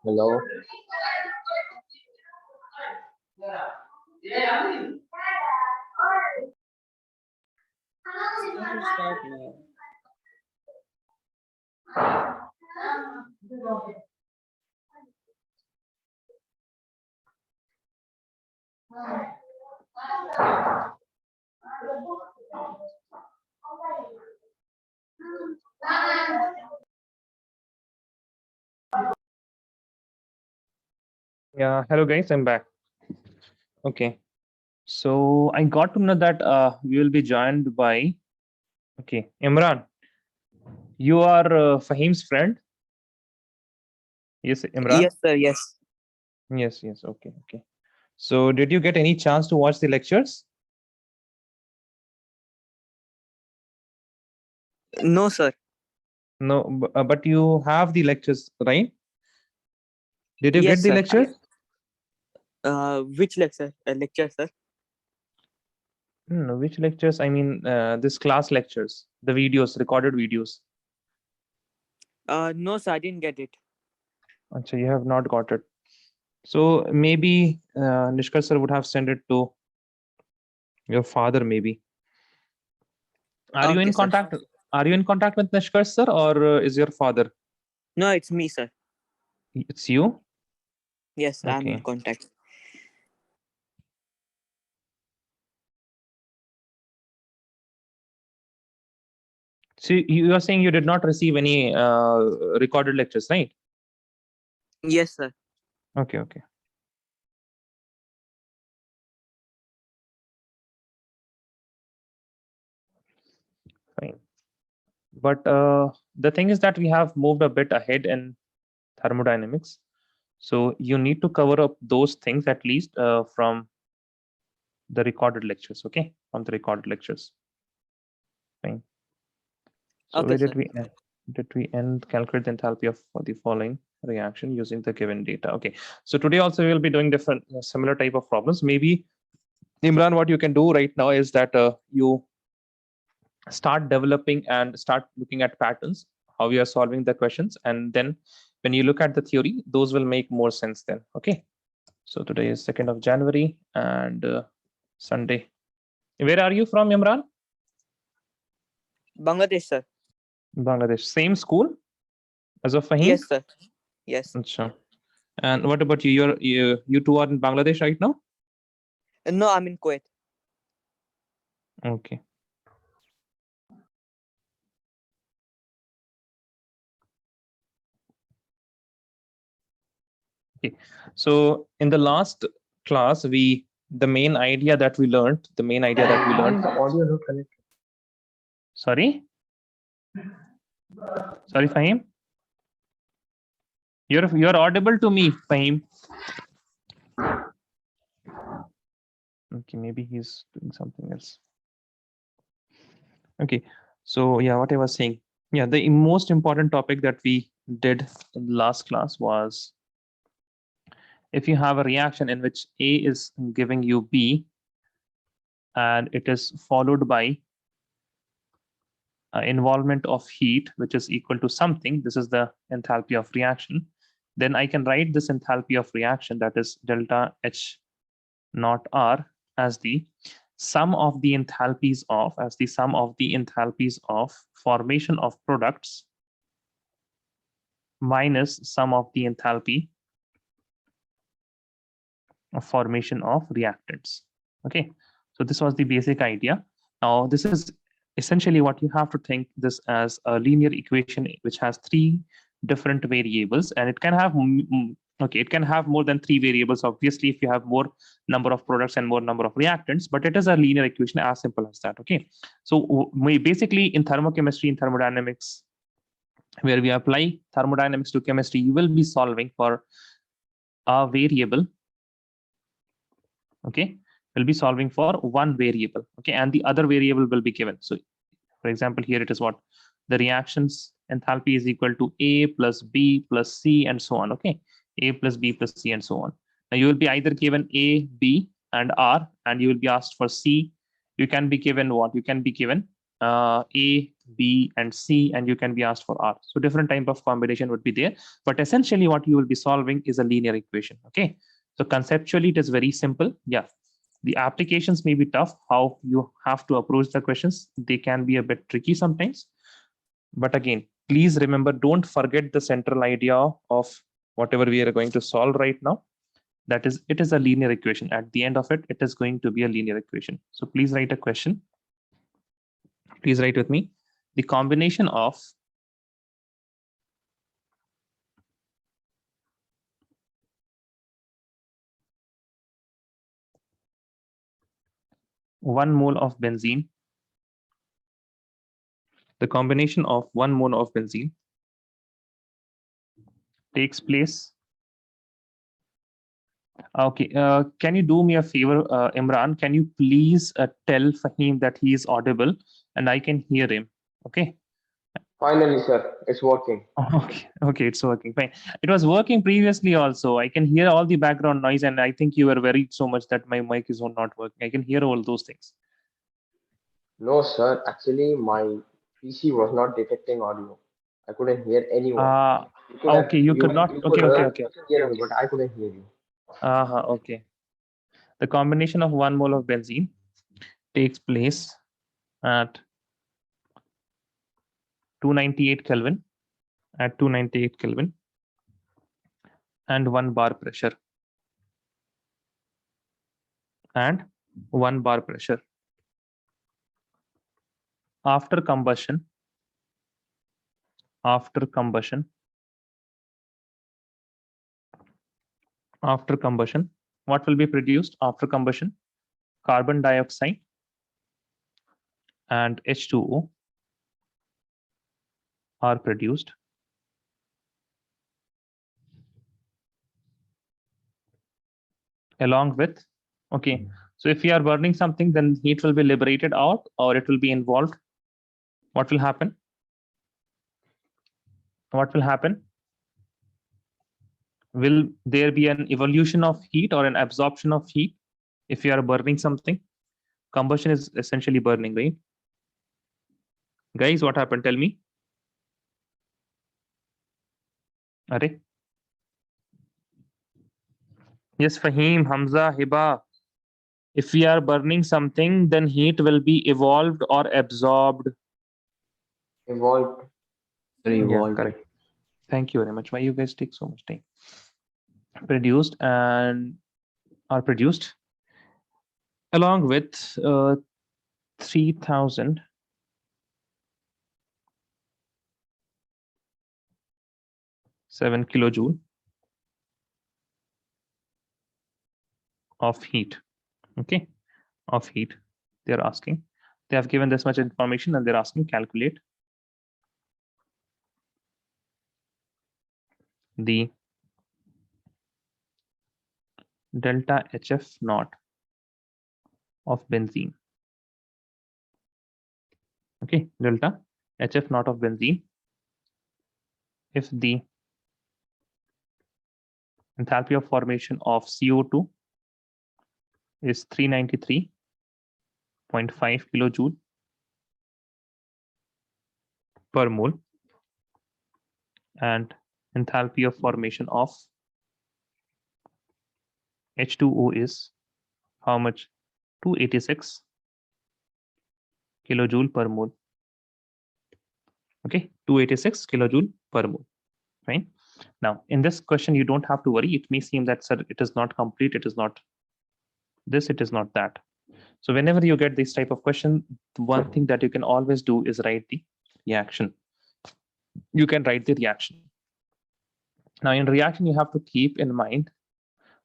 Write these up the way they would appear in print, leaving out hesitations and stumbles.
Hello. Start now. Yeah, hello guys, I'm back. Okay, so I got to know that we will be joined by, okay, Imran. You are Fahim's friend? Yes, Imran? Yes, sir. Yes. Yes, yes, okay, okay. So did you get any chance to watch the lectures? No, sir. No, but you have the lectures, right? Did you Yes, get the sir. lectures? Which lecture? Lecture, sir. No, which lectures? I mean, this class lectures, the videos, recorded videos. No, sir. I didn't get it. So you have not got it. So maybe Nishkar sir would have sent it to your father, maybe. Are you Okay, in sir. contact? Are you in contact with Nishkar sir, or is your father? No, it's me, sir. It's you. Yes, I'm in Okay. contact. So you are saying you did not receive any recorded lectures, right? Yes, sir. Okay. Okay. Fine. But the thing is that we have moved a bit ahead in thermodynamics. So you need to cover up those things at least from the recorded lectures. Okay, from the recorded lectures. Fine. So Okay, where sir. did we end? Did we end calculate the enthalpy of for the following reaction using the given data? Okay. So today also we will be doing different similar type of problems. Maybe Imran, what you can do right now is that you start developing and start looking at patterns, how we are solving the questions, and then when you look at the theory, those will make more sense then. Okay. So today is 2nd of January and Sunday. Where are you from, Imran? Bangladesh, sir. Bangladesh. Same school as of Fahim? Yes, sir. Yes. Achha. And what about you? You two are in Bangladesh right now? No, I'm in Kuwait. Okay. Okay. So in the last class, the main idea that we learned, The audio not connected. Sorry? Sorry, Fahim? You're audible to me, Fahim. Okay, maybe he's doing something else. Okay. So yeah, what I was saying. Yeah, the most important topic that we did in the last class was if you have a reaction in which A is giving you B and it is followed by involvement of heat, which is equal to something, this is the enthalpy of reaction, then I can write this enthalpy of reaction, that is delta H naught R, as the sum of the enthalpies of formation of products minus sum of the enthalpy of formation of reactants. Okay, so this was the basic idea. Now this is essentially what you have to think this as a linear equation which has three different variables, and it can have okay, it can have more than three variables obviously if you have more number of products and more number of reactants, but it is a linear equation as simple as that. Okay, so we basically in thermochemistry, in thermodynamics, where we apply thermodynamics to chemistry, you will be solving for a variable. Okay, we'll be solving for one variable. Okay, and the other variable will be given. So for example, here it is what the reactions enthalpy is equal to A plus B plus C and so on. Okay, A plus B plus C and so on. Now you will be either given A, B, and R, and you will be asked for C. You can be given what? You can be given A, B, and C, and you can be asked for R. So different type of combination would be there. But essentially, what you will be solving is a linear equation. Okay, so conceptually, it is very simple. Yeah. The applications may be tough. How you have to approach the questions, they can be a bit tricky sometimes. But again, please remember, don't forget the central idea of whatever we are going to solve right now. That is, it is a linear equation. At the end of it, it is going to be a linear equation. So please write a question. Please write with me. The combination of one mole of benzene, the combination of 1 mole of benzene takes place. Okay, can you do me a favor, Imran? Can you please tell Fahim that he is audible and I can hear him? Okay. Finally, sir, it's working. Okay, it's working. Fine. It was working previously also. I can hear all the background noise, and I think you were worried so much that my mic is not working. I can hear all those things. No, sir, actually, my PC was not detecting audio. I couldn't hear anyone. Okay, you could not. Okay. Hear me, but I couldn't hear you. Okay. The combination of 1 mole of benzene takes place at 298 Kelvin, at 298 Kelvin, and 1 bar pressure, and 1 bar pressure. After combustion, what will be produced after combustion? Carbon dioxide and H2O are produced. Along with, okay, so if you are burning something, then heat will be liberated out or it will be involved. What will happen? Will there be an evolution of heat or an absorption of heat if you are burning something? Combustion is essentially burning, right? Guys, what happened? Tell me. Are? Yes, Fahim, Hamza, Hiba. If we are burning something, then heat will be evolved or absorbed. Evolved. Yeah, correct. Thank you very much. Why you guys take so much time? Produced and are produced along with 3000 7 kilojoule of heat. Okay, of heat. They're asking. They have given this much information and they're asking calculate the delta HF naught of benzene. Okay, delta HF naught of benzene if the enthalpy of formation of CO2 is 393.5 kilojoule per mole and enthalpy of formation of H2O is how much? 286 kilojoule per mole. Okay, 286 kilojoule per mole. Fine. Now, in this question, you don't have to worry. It may seem that, sir, it is not complete. It is not this, it is not that. So whenever you get this type of question, the one thing that you can always do is write the reaction. You can write the reaction. Now, in reaction, you have to keep in mind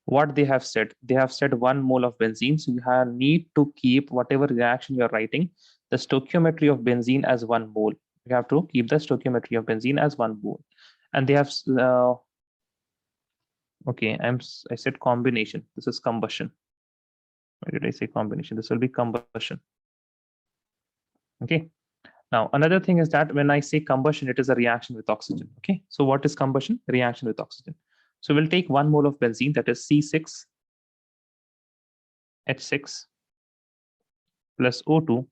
what they have said. They have said 1 mole of benzene. So you need to keep whatever reaction you're writing, the stoichiometry of benzene as 1 mole. You have to keep the stoichiometry of benzene as 1 mole. And they have, okay, I said combination. This is combustion. Why did I say combination? This will be combustion. Okay. Now, another thing is that when I say combustion, it is a reaction with oxygen. Okay, so what is combustion? Reaction with oxygen. So we'll take 1 mole of benzene, that is C6H6 plus O2,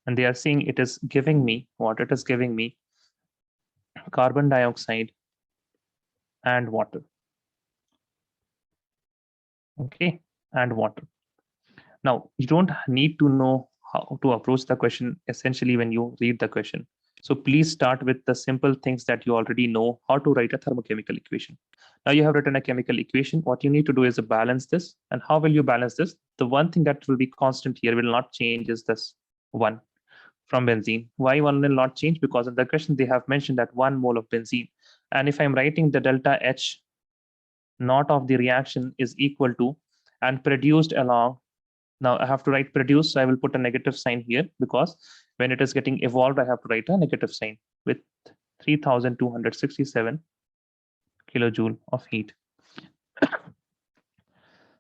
and they are saying it is giving me what? It is giving me carbon dioxide and water. Okay, and water. Now, you don't need to know how to approach the question essentially when you read the question. So please start with the simple things that you already know, how to write a thermochemical equation. Now you have written a chemical equation. What you need to do is balance this. And how will you balance this? The one thing that will be constant here will not change is this 1 from benzene. Why 1 will not change? Because in the question they have mentioned that 1 mole of benzene. And if I'm writing the delta H naught of the reaction is equal to and produced along, now I have to write produce, so I will put a negative sign here because when it is getting evolved, I have to write a negative sign with 3267 kilojoule of heat.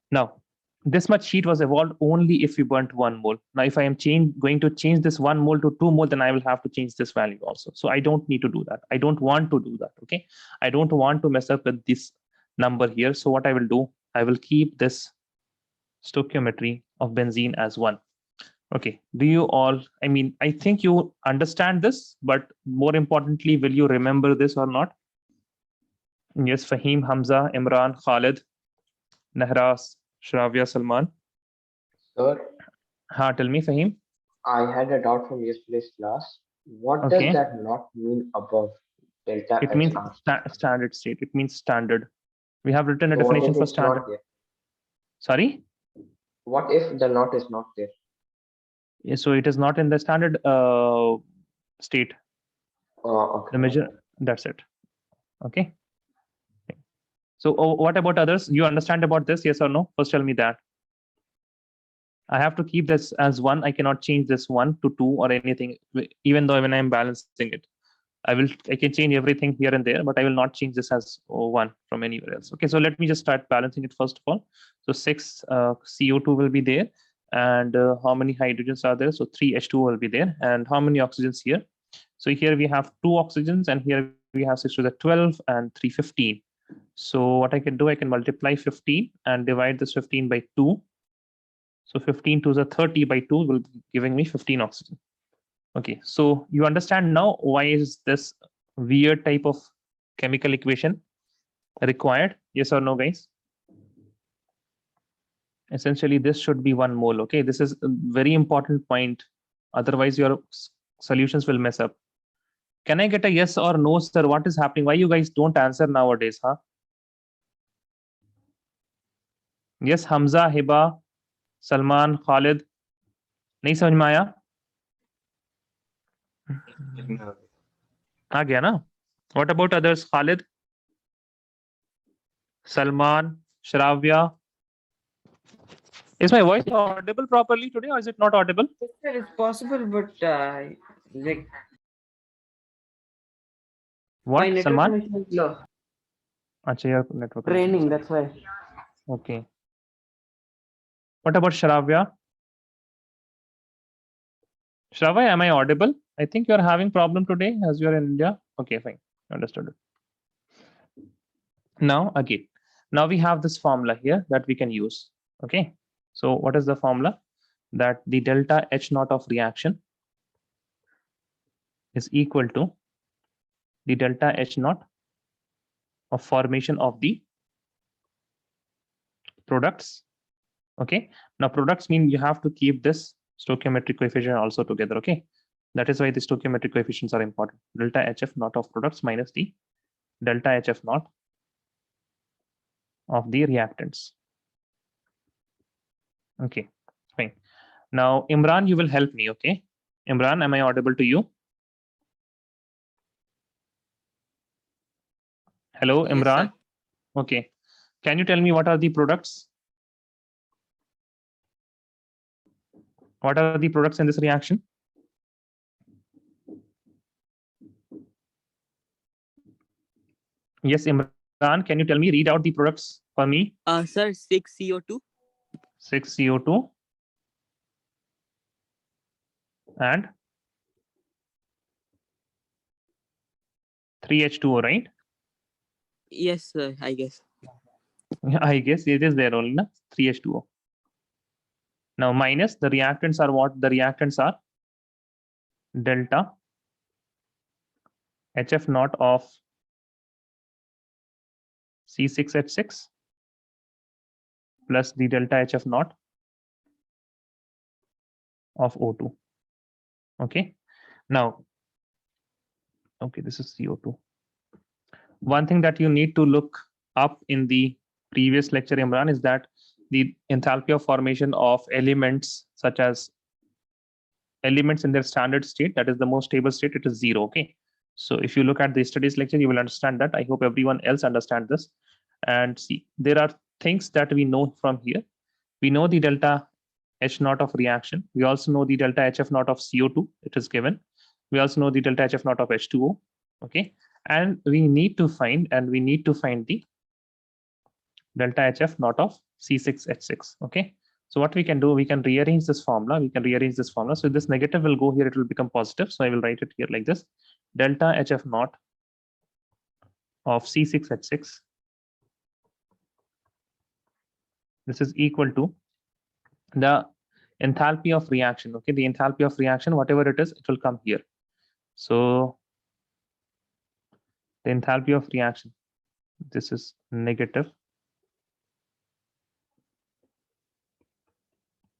Now, this much heat was evolved only if we burnt 1 mole. Now, if I am going to change this 1 mole to 2 mole, then I will have to change this value also. So I don't need to do that. I don't want to do that, okay? I don't want to mess up with this number here. So what I will do, I will keep this stoichiometry of benzene as 1. Okay, do you all, I mean, I think you understand this, but more importantly, will you remember this or not? Yes, Fahim, Hamza, Imran, Khalid, Nahras, Shravya, Salman. Sir, Tell me, Fahim. I had a doubt from yesterday's class. What Okay. does that not mean above delta It means HR? standard state. It means standard. We have written a So what definition if for it's standard. not there? Sorry? What if the not is not there? Yeah, so it is not in the standard state. Okay. The measure, that's it. Okay. So what about others? You understand about this? Yes or no? First tell me that. I have to keep this as 1. I cannot change this 1 to 2 or anything, even though when I'm balancing it. I can change everything here and there, but I will not change this as 1 from anywhere else. Okay, so let me just start balancing it first of all. So 6 CO2 will be there. And how many hydrogens are there? So 3 H2 will be there. And how many oxygens here? So here we have 2 oxygens, and here we have 6 to the 12 and 3, 15. So what I can do, I can multiply 15 and divide this 15 by 2. So 15 to the 30 by 2 will be giving me 15 oxygen. Okay, so you understand now why is this weird type of chemical equation required? Yes or no, guys? Essentially, this should be 1 mole. Okay, this is a very important point. Otherwise, your solutions will mess up. Can I get a yes or no, sir? What is happening? Why you guys don't answer nowadays, huh? Yes, Hamza, Hiba, Salman, Khalid. नहीं समझ में आया? आ गया ना? What about others? Khalid, Salman, Shravya. Is my voice audible properly today, or is it not audible? It's possible, but like What, my network Salman? connection is low. Acha, your network. Training, that's why. Okay. What about Shravya? Shravya, am I audible? I think you're having problem today as you're in India. Okay, fine. Understood. Now, again, now we have this formula here that we can use. Okay. So what is the formula? That the delta H naught of reaction is equal to the delta H naught of formation of the products. Okay. Now products mean you have to keep this stoichiometric coefficient also together. Okay. That is why the stoichiometric coefficients are important. Delta HF naught of products minus the delta HF naught of the reactants. Okay, fine. Now, Imran, you will help me, okay? Imran, am I audible to you? Hello, Yes, Imran? sir. Okay. Can you tell me what are the products? What are the products in this reaction? Yes, Imran, can you tell me, read out the products for me? Sir, 6 CO2. 6 CO2 and 3H2O, right? Yes, sir. I guess. I guess it is there only, na? 3H2O. Now minus the reactants are what? The reactants are delta HF naught of C6H6 plus the delta HF naught of O2. Okay. Now, okay, this is CO2. One thing that you need to look up in the previous lecture, Imran, is that the enthalpy of formation of elements such as elements in their standard state, that is the most stable state, it is 0. Okay. So if you look at the studies lecture, you will understand that. I hope everyone else understand this. And see, there are things that we know from here. We know the delta H naught of reaction. We also know the delta HF naught of CO2. It is given. We also know the delta HF naught of H2O. Okay. And we need to find the delta HF naught of C6H6. Okay. So what we can do, we can rearrange this formula. So this negative will go here, it will become positive. So I will write it here like this. Delta HF naught of C6H6. This is equal to the enthalpy of reaction. Okay, the enthalpy of reaction, whatever it is, it will come here. So the enthalpy of reaction, this is negative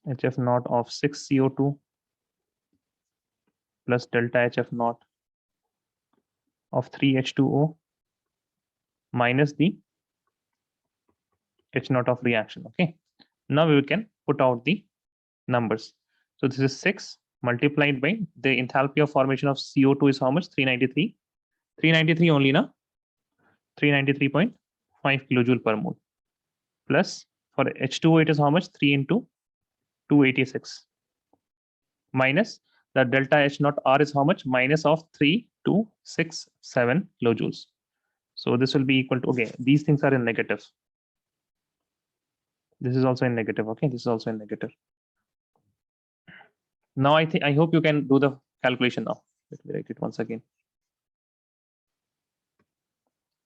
HF naught of 6CO2 plus delta HF naught of 3H2O minus the H naught of reaction. Okay, now we can put out the numbers. So this is 6 multiplied by the enthalpy of formation of CO2 is how much? 393. 393 only, na? 393.5 kilojoule per mole. Plus for H2O, it is how much? 3 into 286. Minus the delta H naught R is how much? Minus of 3267 kilojoules. So this will be equal to, okay, these things are in negative. This is also in negative. Okay, this is also in negative. Now I hope you can do the calculation now. Let me write it once again.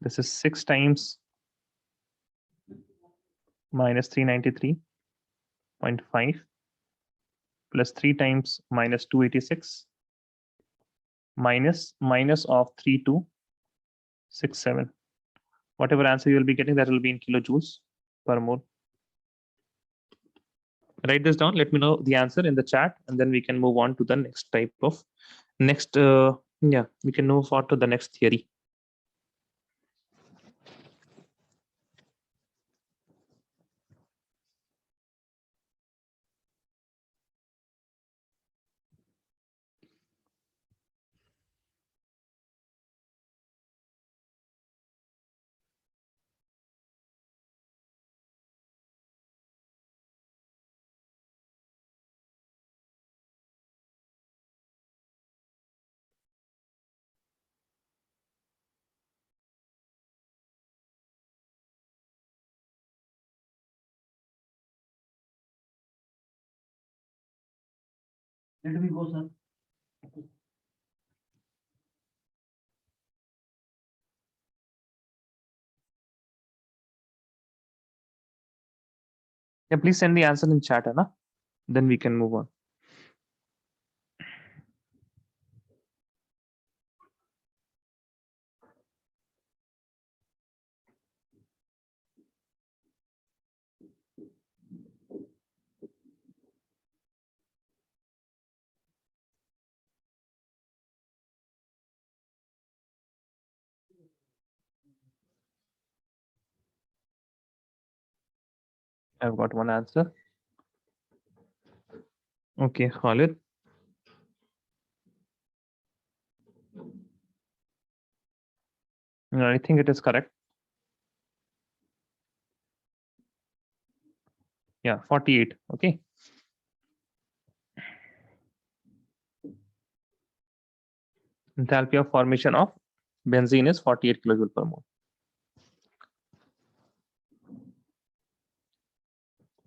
This is 6 times minus 393.5 plus 3 times minus 286 minus of 3267. Whatever answer you will be getting, that will be in kilojoules per mole. Write this down. Let me know the answer in the chat, and then we can move on to the next type of we can move on to the next theory. Let me go, sir. Yeah, please send the answer in chat, Anna. Then we can move on. I've got one answer. Okay, Khalid. No, I think it is correct. Yeah, 48. Okay. Enthalpy of formation of benzene is 48 kilojoule per mole.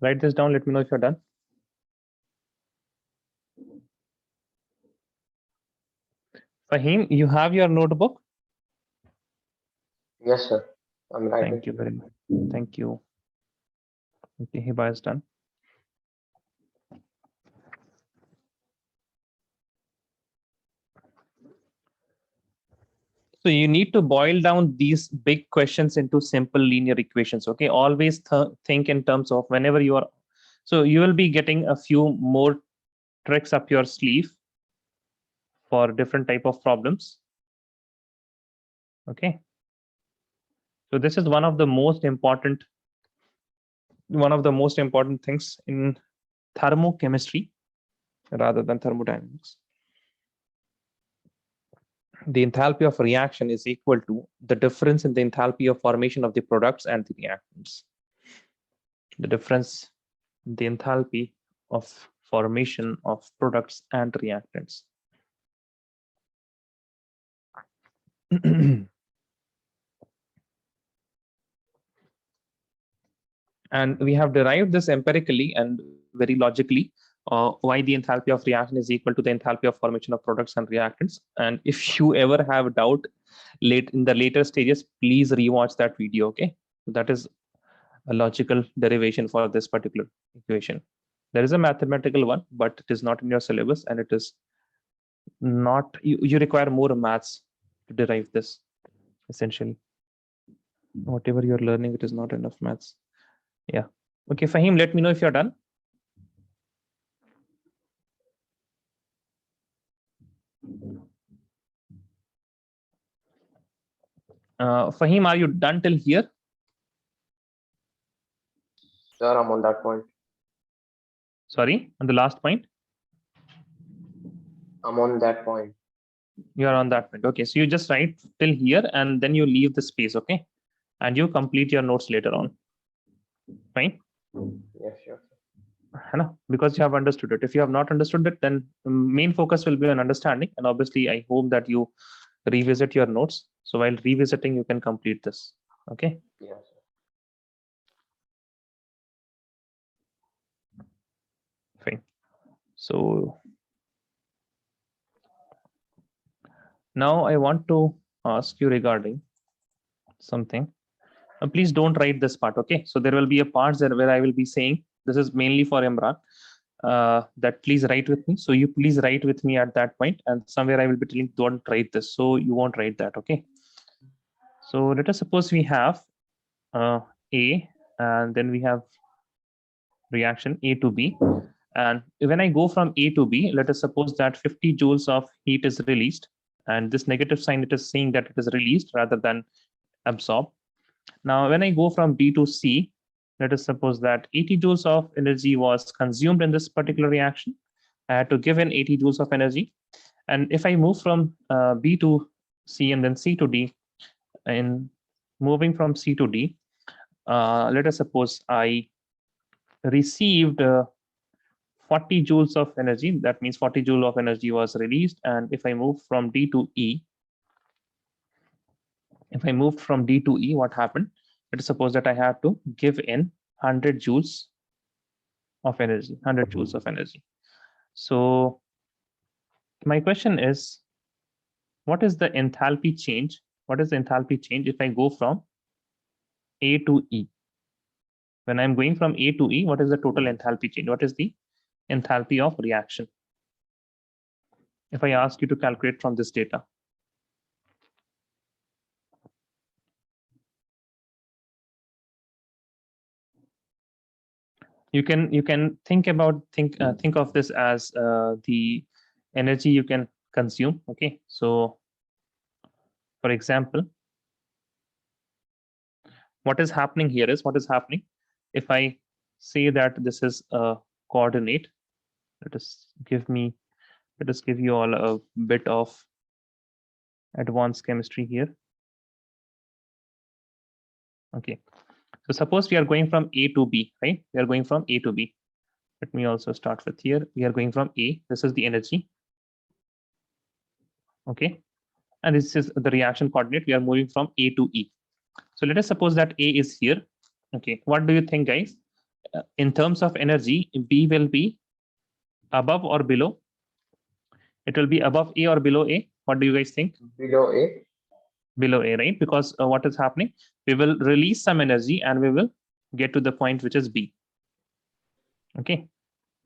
Write this down. Let me know if you're done. Fahim, you have your notebook? Yes, sir. I'm writing. Thank you very much. Thank you. Okay, Hiba is done. So you need to boil down these big questions into simple linear equations. Okay, always think in terms of whenever you are. So you will be getting a few more tricks up your sleeve for different type of problems. Okay. So this is one of the most important things in thermochemistry rather than thermodynamics. The enthalpy of reaction is equal to the difference in the enthalpy of formation of the products and the reactants. The difference in the enthalpy of formation of products and reactants. And we have derived this empirically and very logically, why the enthalpy of reaction is equal to the enthalpy of formation of products and reactants. And if you ever have doubt in the later stages, please rewatch that video. Okay, that is a logical derivation for this particular equation. There is a mathematical one, but it is not in your syllabus, and it is not, you require more maths to derive this. Essentially, whatever you're learning, it is not enough maths. Yeah. Okay, Fahim, let me know if you're done. Fahim, are you done till here? Sir, I'm on that point. Sorry, on the last point? I'm on that point. You're on that point. Okay, so you just write till here and then you leave the space, okay? And you complete your notes later on. Fine? Yes, sure. Because you have understood it. If you have not understood it, then main focus will be on understanding. And obviously, I hope that you revisit your notes. So while revisiting, you can complete this. Okay? Yes. Fine. So now I want to ask you regarding something. Please don't write this part, okay? So there will be a part there where I will be saying, this is mainly for Imran, that please write with me. So you please write with me at that point, and somewhere I will be telling, don't write this. So you won't write that, okay? So let us suppose we have A, and then we have reaction A to B. And when I go from A to B, let us suppose that 50 joules of heat is released. And this negative sign, it is saying that it is released rather than absorbed. Now, when I go from B to C, let us suppose that 80 joules of energy was consumed in this particular reaction. I had to give in 80 joules of energy. And if I move from B to C and then C to D, in moving from C to D, let us suppose I received 40 joules of energy. That means 40 joule of energy was released. And if I move from D to E, if I moved from D to E, what happened? Let us suppose that I have to give in 100 joules of energy, 100 joules of energy. So my question is, what is the enthalpy change? What is the enthalpy change if I go from A to E? When I'm going from A to E, what is the total enthalpy change? What is the enthalpy of reaction? If I ask you to calculate from this data. You can think of this as the energy you can consume. Okay, so for example, what is happening here is, if I say that this is a coordinate, let us give you all a bit of advanced chemistry here. Okay, so suppose we are going from A to B, right? We are going from A to B. Let me also start with here. We are going from A. This is the energy. Okay, and this is the reaction coordinate. We are moving from A to E. So let us suppose that A is here. Okay, what do you think, guys? In terms of energy, B will be above or below? It will be above A or below A? What do you guys think? Below A. below A, right? Because what is happening? We will release some energy and we will get to the point which is B. Okay.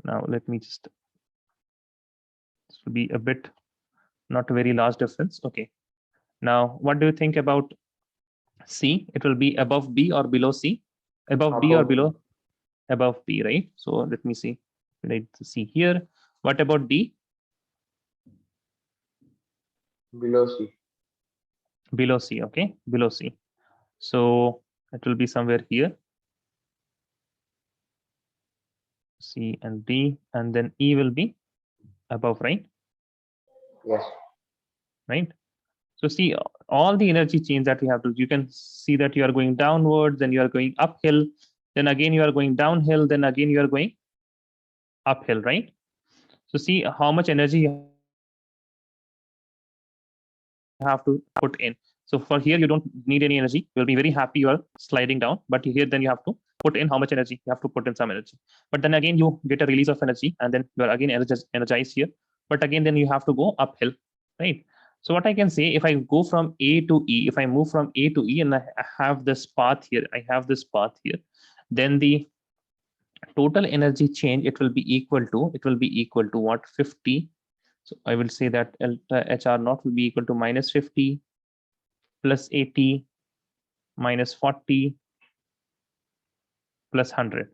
Now let me just, this will be a bit, not a very large difference. Okay. Now, what do you think about C? It will be above B or below C? Above B or Above. below? Above B, right? So let me see. Write C here. What about D? Below C. Below C, okay? Below C. So it will be somewhere here. C and D, and then E will be above, right? Yes. Right? So see all the energy change that we have to, you can see that you are going downwards, then you are going uphill, then again you are going downhill, then again you are going uphill, right? So see how much energy you have to put in. So for here, you don't need any energy. You'll be very happy you are sliding down. But here, then you have to put in how much energy. You have to put in some energy. But then again, you get a release of energy, and then you are again energized here. But again, then you have to go uphill, right? So what I can say, if I go from A to E, if I move from A to E, and I have this path here, then the total energy change, it will be equal to what? 50. So I will say that HR naught will be equal to minus 50 plus 80 minus 40 plus 100.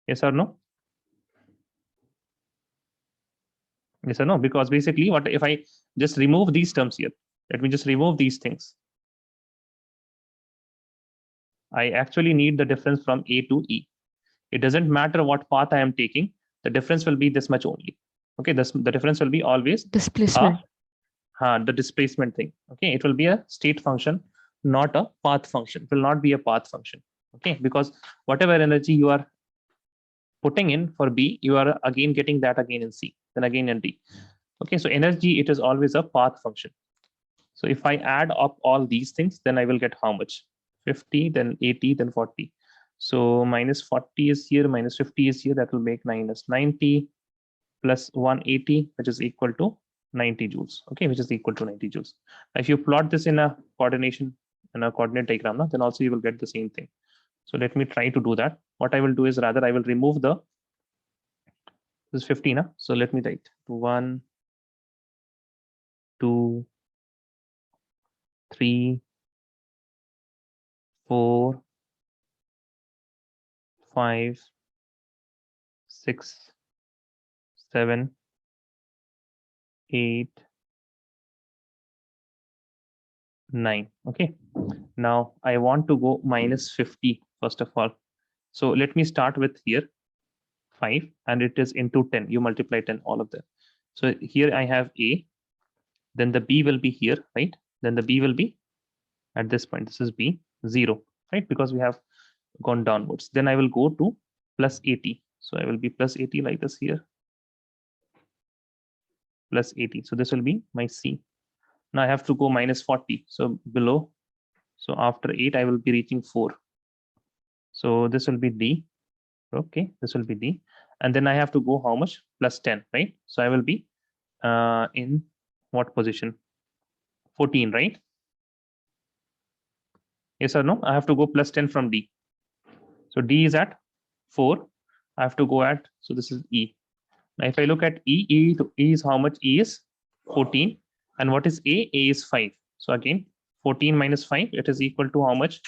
Yes or no? Yes or no? Because basically, what if I just remove these terms here? Let me just remove these things. I actually need the difference from A to E. It doesn't matter what path I am taking. The difference will be this much only. Okay, the difference will be always Displacement. the displacement thing. Okay, it will be a state function, not a path function. It will not be a path function. Okay, because whatever energy you are putting in for B, you are again getting that again in C, then again in D. Okay, so energy, it is always a path function. So if I add up all these things, then I will get how much? 50, then 80, then 40. So minus 40 is here, minus 50 is here. That will make minus 90 plus 180, which is equal to 90 joules. Okay, which is equal to 90 joules. If you plot this in a coordinate diagram, then also you will get the same thing. So let me try to do that. What I will do is rather I will remove this is 50 now. So let me write 1, 2, 3, 4, 5, 6, 7, 8, 9. Okay. Now I want to go minus 50 first of all. So let me start with here 5, and it is into 10. You multiply 10, all of them. So here I have A, then the B will be here, right? Then the B will be at this point. This is B 0, right? Because we have gone downwards. Then I will go to plus 80. So I will be plus 80 like this here. Plus 80. So this will be my C. Now I have to go minus 40. So below. So after 8, I will be reaching 4. So this will be D. Okay, this will be D. And then I have to go how much? Plus 10, right? So I will be in what position? 14, right? Yes or no? I have to go plus 10 from D. So D is at 4. I have to go at, so this is E. Now if I look at E is how much? E is 14. And what is A? A is 5. So again, 14 minus 5, it is equal to how much?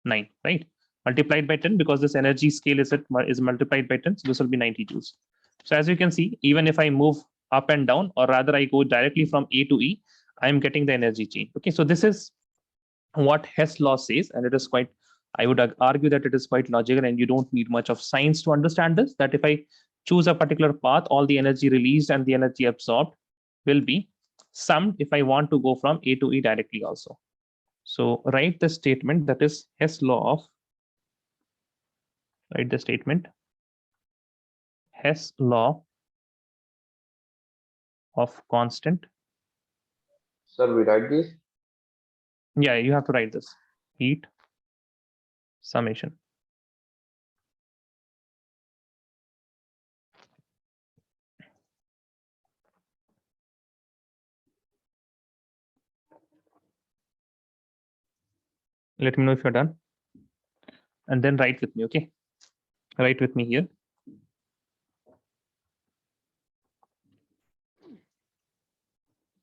9, right? Multiplied by 10, because this energy scale is multiplied by 10. So this will be 90 joules. So as you can see, even if I move up and down, or rather I go directly from A to E, I am getting the energy change. Okay, so this is what Hess law says, and it is quite, I would argue that it is quite logical, and you don't need much of science to understand this, that if I choose a particular path, all the energy released and the energy absorbed will be summed if I want to go from A to E directly also. So write the statement, that is Hess law of, write the statement, Hess law of constant. Sir, we write this. Yeah, you have to write this. Heat summation. Let me know if you're done. And then write with me, okay? Write with me here.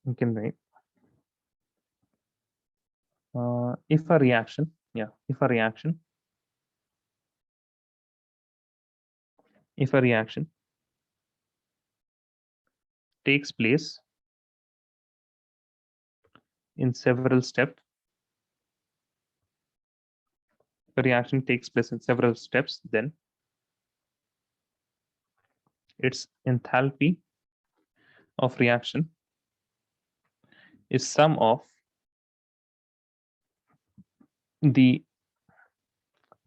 You can write. If a reaction takes place in several steps, then its enthalpy of reaction is sum of the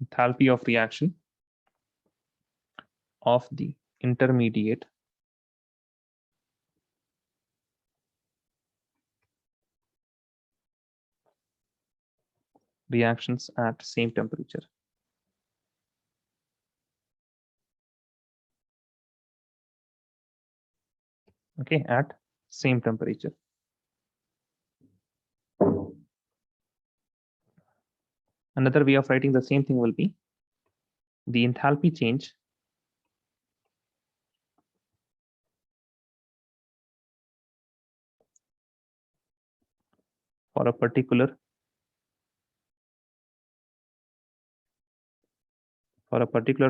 enthalpy of reaction of the intermediate reactions at same temperature. Okay, at same temperature. Another way of writing the same thing will be the enthalpy change for a particular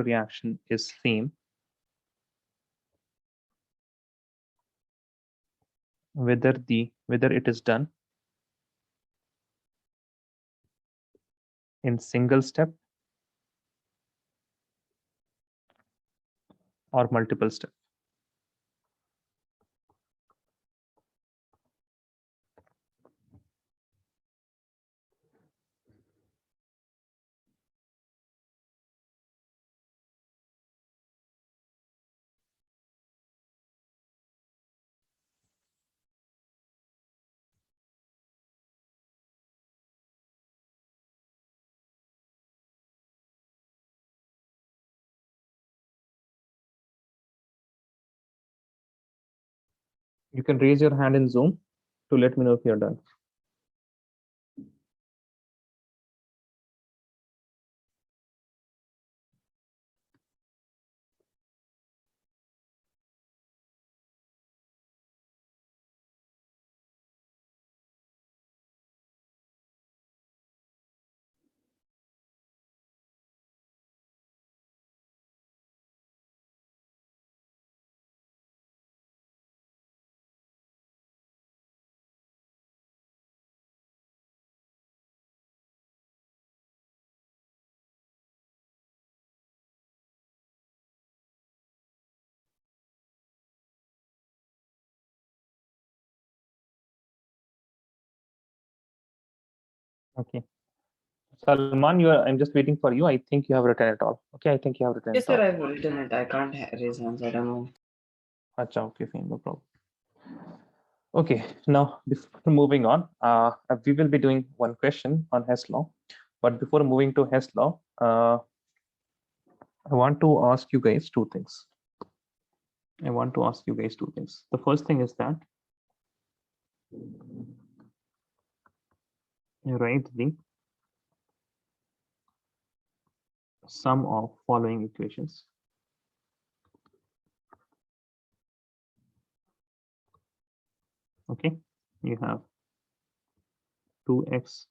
reaction is same whether it is done in single step or multiple step. You can raise your hand in Zoom to let me know if you're done. Okay. Salman, I'm just waiting for you. I think you have written it all. Okay, I think you have written Yes, it all. sir, I've written it. I can't raise hands. I don't know. Acha, okay, fine, no problem. Okay, now before moving on, we will be doing one question on Hess law. But before moving to Hess law, I want to ask you guys two things. The first thing is that you write the sum of following equations. Okay, you have 2x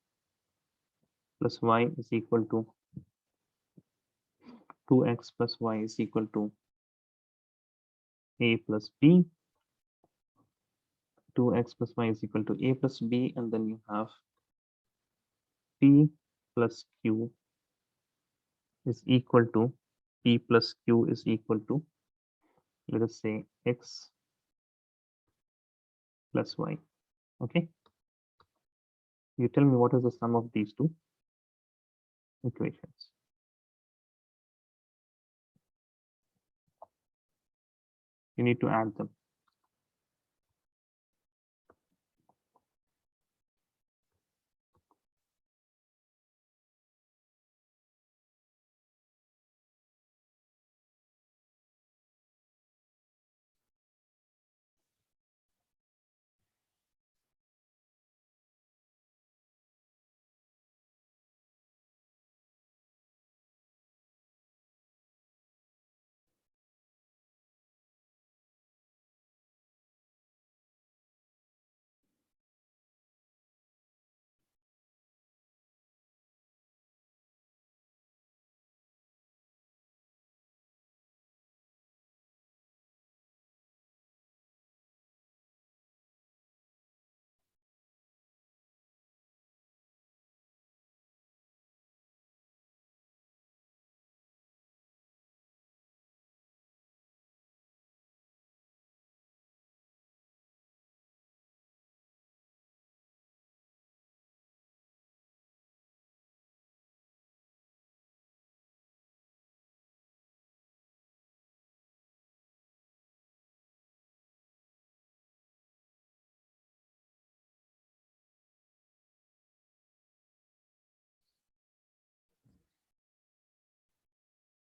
plus y is equal to 2x plus y is equal to a plus b, 2x plus y is equal to a plus b, and then you have p plus q is equal to p plus q is equal to, let us say, x plus y. Okay, you tell me what is the sum of these two equations. You need to add them.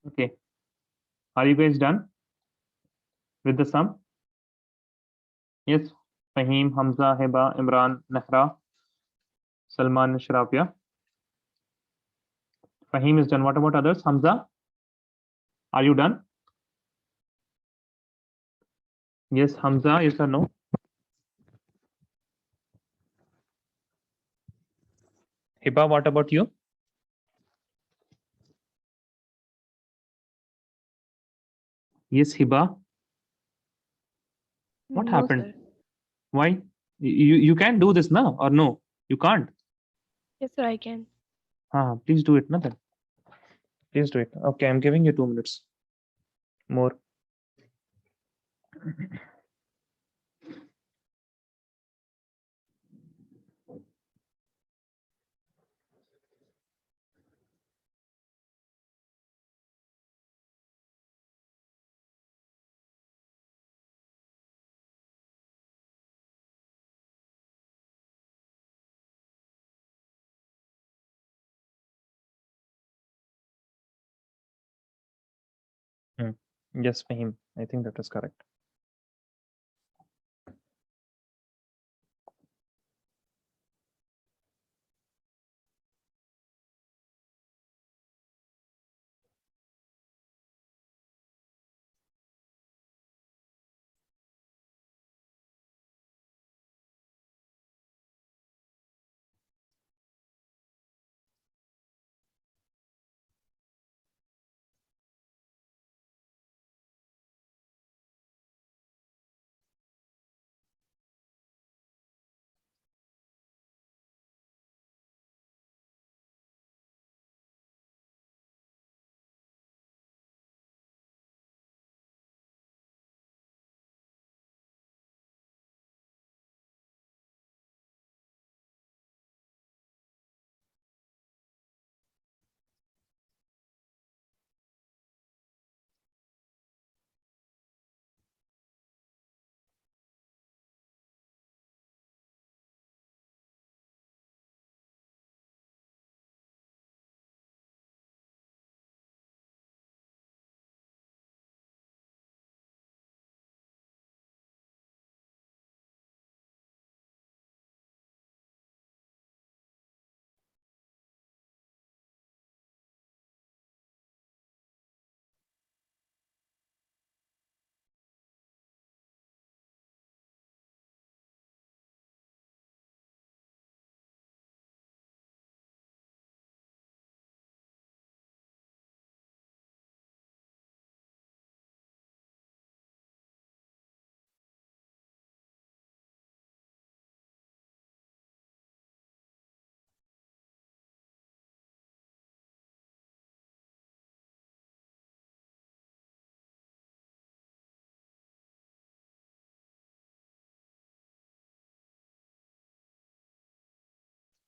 Okay. Are you guys done with the sum? Yes. Fahim, Hamza, Heba, Imran, Nahra, Salman, Shrafia. Fahim is done. What about others? Hamza, are you done? Yes, Hamza, yes or no? Heba, what about you? Yes, Hiba. What No, happened? sir. Why? You can do this now or no? You can't. Yes, sir, I can. Please do it, na then. Please do it. Okay, I'm giving you 2 minutes more. Yes, Fahim. I think that is correct.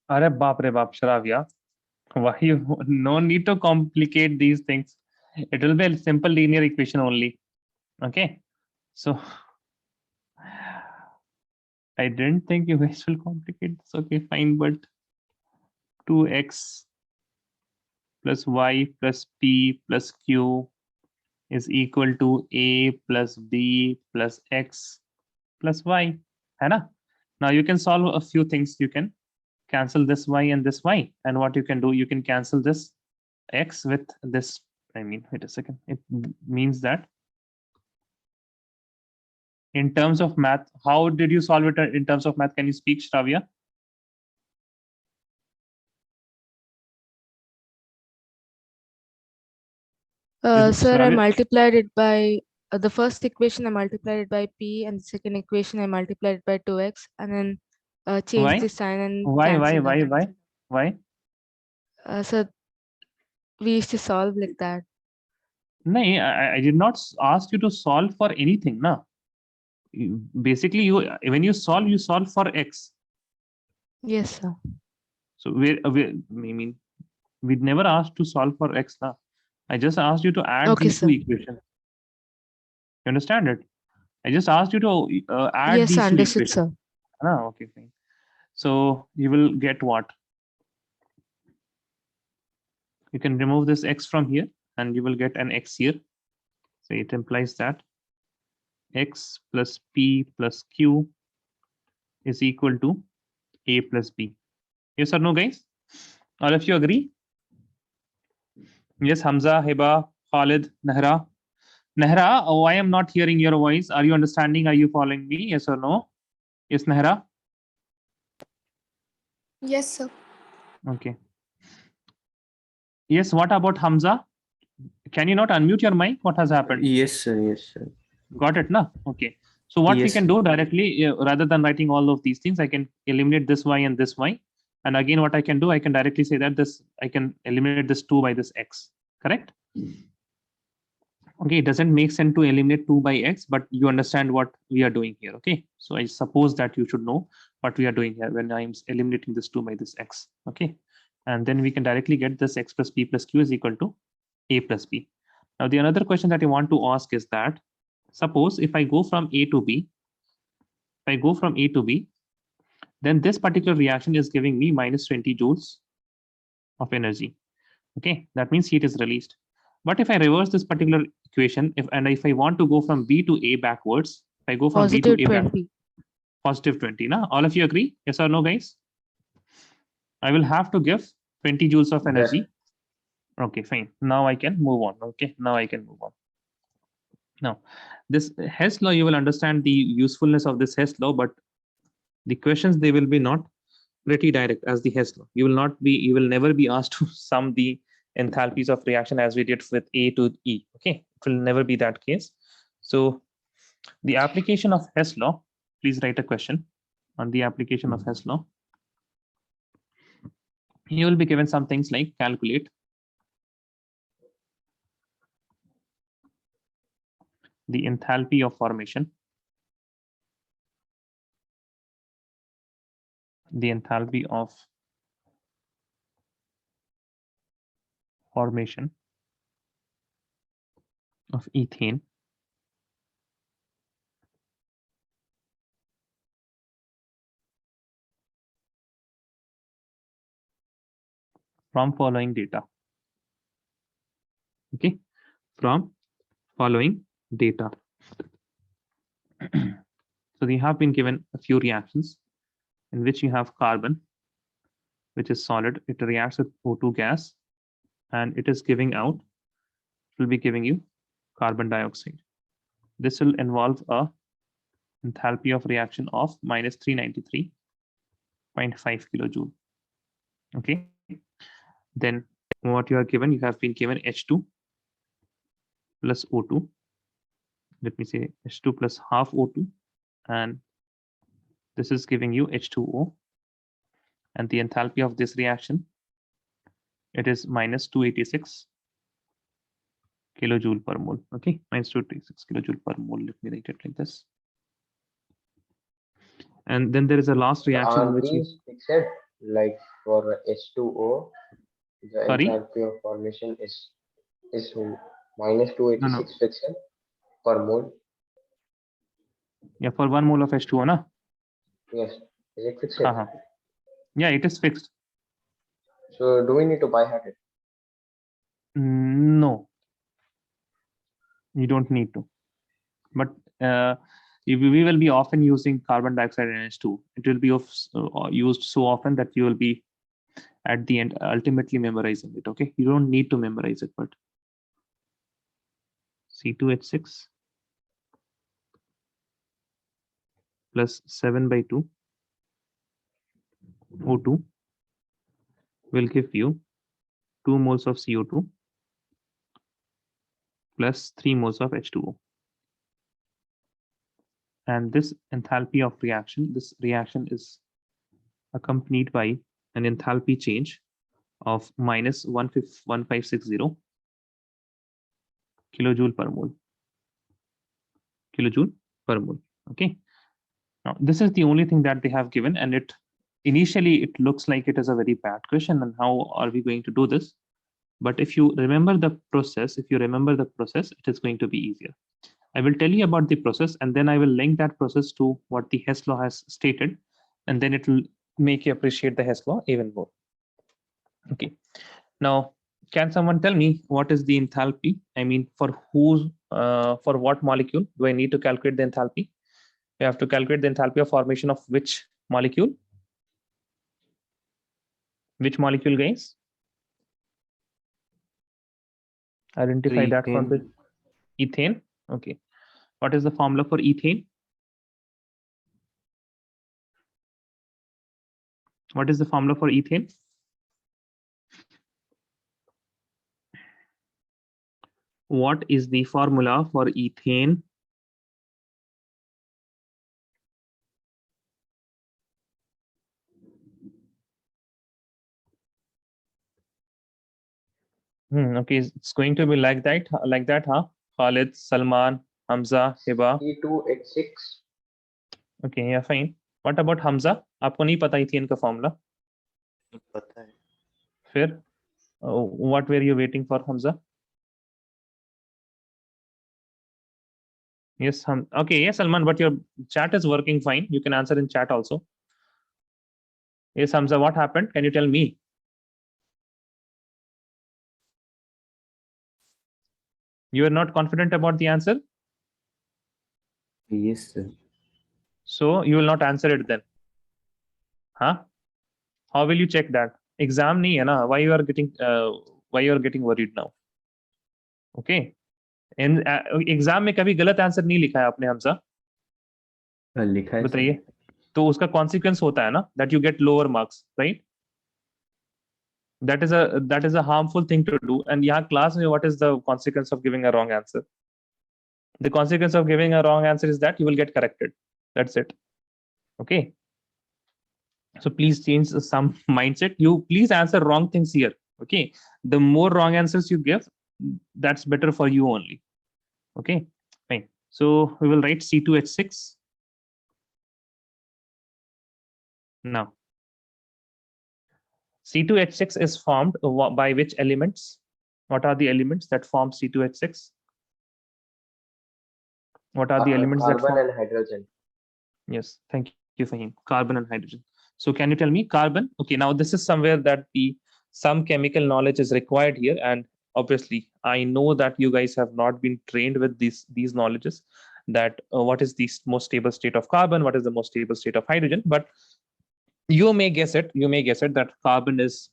Are baap re baap, Shravya. Why you no need to complicate these things. It will be a simple linear equation only. Okay. So I didn't think you guys will complicate this. Okay, fine, but 2x plus y plus p plus q is equal to a plus b plus x plus y. है ना? Now you can solve a few things. You can cancel this y and this y. And what you can do, you can cancel this x with this. I mean, wait a second. It means that in terms of math, how did you solve it in terms of math? Can you speak, Shravya? Sir, I Shravya, multiplied it by the first equation. I multiplied it by p, and the second equation I multiplied it by 2x, and then changed why? the sign and Why? cancelled out. Why? So we used to solve like that. No, I did not ask you to solve for anything. No. Basically, when you solve for x. Yes, sir. So I mean, we never asked to solve for x. Na. I just asked you to add Okay, these two sir. equations. You understand it? I just asked you to add Yes, these two understood, equations. sir. Okay, fine. So you will get what? You can remove this x from here. and you will get an x here. So it implies that x plus p plus q is equal to a plus b. Yes or no, guys? All of you agree? Yes, Hamza, Hiba, Khalid, Nehra. Nehra, oh, I am not hearing your voice. Are you understanding? Are you following me? Yes or no? Yes, Nehra? Yes, sir. Okay. Yes, what about Hamza? Can you not unmute your mic? What has happened? Yes, sir. Yes, sir. Got it, na? Okay. So what we Yes, can sir. do directly, rather than writing all of these things, I can eliminate this y and this y. And again, what I can do, I can directly say that this, I can eliminate this 2 by this x, correct? Okay, it doesn't make sense to eliminate 2 by x, but you understand what we are doing here, okay? So I suppose that you should know what we are doing here when I'm eliminating this 2 by this x, okay? And then we can directly get this x plus p plus q is equal to a plus b. Now, the another question that I want to ask is that, suppose if I go from A to B, then this particular reaction is giving me minus 20 joules of energy. Okay, that means heat is released. But if I reverse this particular equation, if I want to go from B to A backwards, if I go from B to Positive A back, 20. positive 20, na? All of you agree? Yes or no, guys? I will have to give 20 joules of energy. Okay, fine. Now I can move on. Okay, now I can move on. Now, this Hess law, you will understand the usefulness of this Hess law, but the questions, they will be not pretty direct as the Hess law. You will never be asked to sum the enthalpies of reaction as we did with A to E. Okay, it will never be that case. So the application of Hess law, please write a question on the application of Hess law. You will be given some things like calculate the enthalpy of formation, the enthalpy of formation of ethane from following data. Okay, from following data. So they have been given a few reactions in which you have carbon, which is solid. It reacts with O2 gas, and it is giving out, it will be giving you carbon dioxide. This will involve a enthalpy of reaction of minus 393.5 kilojoule. Okay, then what you are given, you have been given H2 plus O2. Let me say H2 plus half O2, and this is giving you H2O. And the enthalpy of this reaction, it is minus 286 kilojoule per mole. Okay, minus 286 kilojoule per mole. Let me write it like this. And then there is a last reaction Are which these fixed? Like for H2O, the Sorry? enthalpy of formation is minus 286 fixed per mole. Yeah, for 1 mole of H2O, na? Yes, is it fixed? Yeah, it is fixed. So do we need to by-heart it? No, you don't need to. But we will be often using carbon dioxide and H2. It will be used so often that you will be at the end ultimately memorizing it. Okay, you don't need to memorize it, but C2H6 plus 7/2 O2 will give you 2 moles of CO2 plus 3 moles of H2O. And this enthalpy of reaction, this reaction is accompanied by an enthalpy change of minus 1560 kilojoule per mole. Kilojoule per mole. Okay. Now, this is the only thing that they have given, and it initially it looks like it is a very bad question. And how are we going to do this? But if you remember the process, it is going to be easier. I will tell you about the process, and then I will link that process to what the Hess law has stated, and then it will make you appreciate the Hess law even more. Okay. Now, Can someone tell me what is the enthalpy? I mean, for what molecule do I need to calculate the enthalpy? You have to calculate the enthalpy of formation of which molecule? Which molecule, guys? Identify that for the ethane. Okay. What is the formula for ethane? What is the formula for ethane? What is the formula for ethane? Okay, it's going to be like that, huh? Khalid, Salman, Hamza, Hiba. C2H6. Okay, yeah, fine. What about Hamza? आपको नहीं पता ethane का formula? पता है. फिर what were you waiting for, Hamza? Yes, okay, yes, Salman, but your chat is working fine. You can answer in chat also. Yes, Hamza, what happened? Can you tell me? You are not confident about the answer? Yes, sir. So you will not answer it then? Huh? How will you check that? Exam nahi hai na? Why you are getting worried now? Okay. In exam में कभी गलत answer नहीं लिखा है आपने हमसा? लिखा है. बताइए. तो उसका कॉन्सिक्वेंस होता है ना that you get lower marks, right? That is a harmful thing to do. And यहाँ class में what is the consequence of giving a wrong answer? The consequence of giving a wrong answer is that you will get corrected. That's it. Okay. So please change some mindset. You please answer wrong things here. Okay. The more wrong answers you give, that's better for you only. Okay. Fine. So we will write C2H6. Now, C2H6 is formed by which elements? What are the elements that form C2H6? What are the elements that form? Carbon and hydrogen. Yes, thank you, Fahim. Carbon and hydrogen. So can you tell me carbon? Okay, now this is somewhere that some chemical knowledge is required here, and obviously I know that you guys have not been trained with these knowledges, that what is the most stable state of carbon, what is the most stable state of hydrogen, but you may guess it that carbon is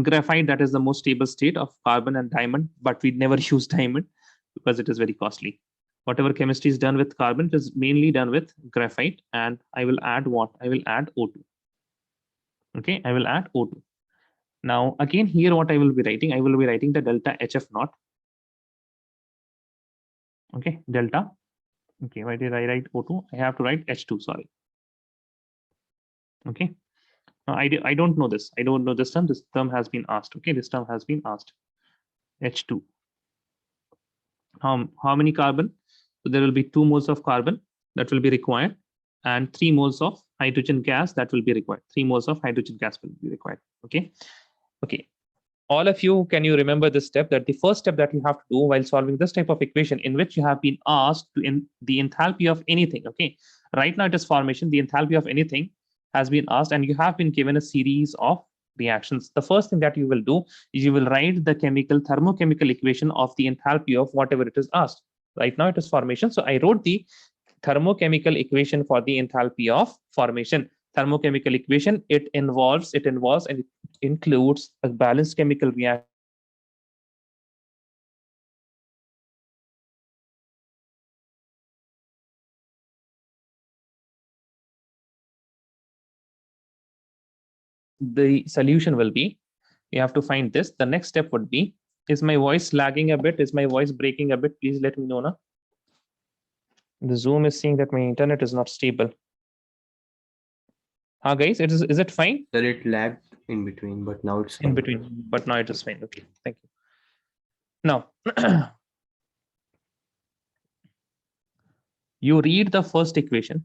graphite, that is the most stable state of carbon, and diamond, but we never use diamond because it is very costly. Whatever chemistry is done with carbon is mainly done with graphite, and I will add what? I will add O2. Okay, I will add O2. Now, again, here what I will be writing? I will be writing the delta HF naught. Okay, delta. Okay, why did I write O2? I have to write H2, sorry. Okay, now I don't know this. I don't know this term. This term has been asked. Okay, this term has been asked. H2. How many carbon? So there will be 2 moles of carbon that will be required, and 3 moles of hydrogen gas that will be required. 3 moles of hydrogen gas will be required. Okay. Okay. All of you, can you remember this step? That the first step that you have to do while solving this type of equation, in which you have been asked to in the enthalpy of anything. Okay. Right now it is formation. The enthalpy of anything has been asked, and you have been given a series of reactions. The first thing that you will do is you will write the thermochemical equation of the enthalpy of whatever it is asked. Right now it is formation. So I wrote the thermochemical equation for the enthalpy of formation. Thermochemical equation, it involves and it includes a balanced chemical reaction. The solution will be, you have to find this. The next step would be, is my voice lagging a bit? Is my voice breaking a bit? Please let me know now. The Zoom is saying that my internet is not stable. Guys, is it fine? Sir, it lagged in between, but now it's in between, but now it is fine. Okay, thank you. Now, you read the first equation.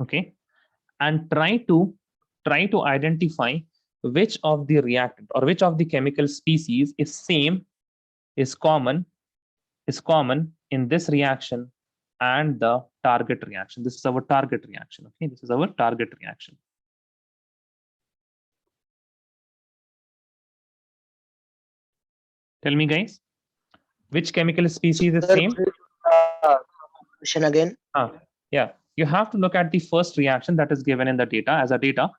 Okay, and try to identify which of the reactant or which of the chemical species is common in this reaction and the target reaction. This is our target reaction. Okay, this is our target reaction. Tell me, guys, which chemical species is Sir, same? question again. Yeah, you have to look at the first reaction that is given in the data as a data,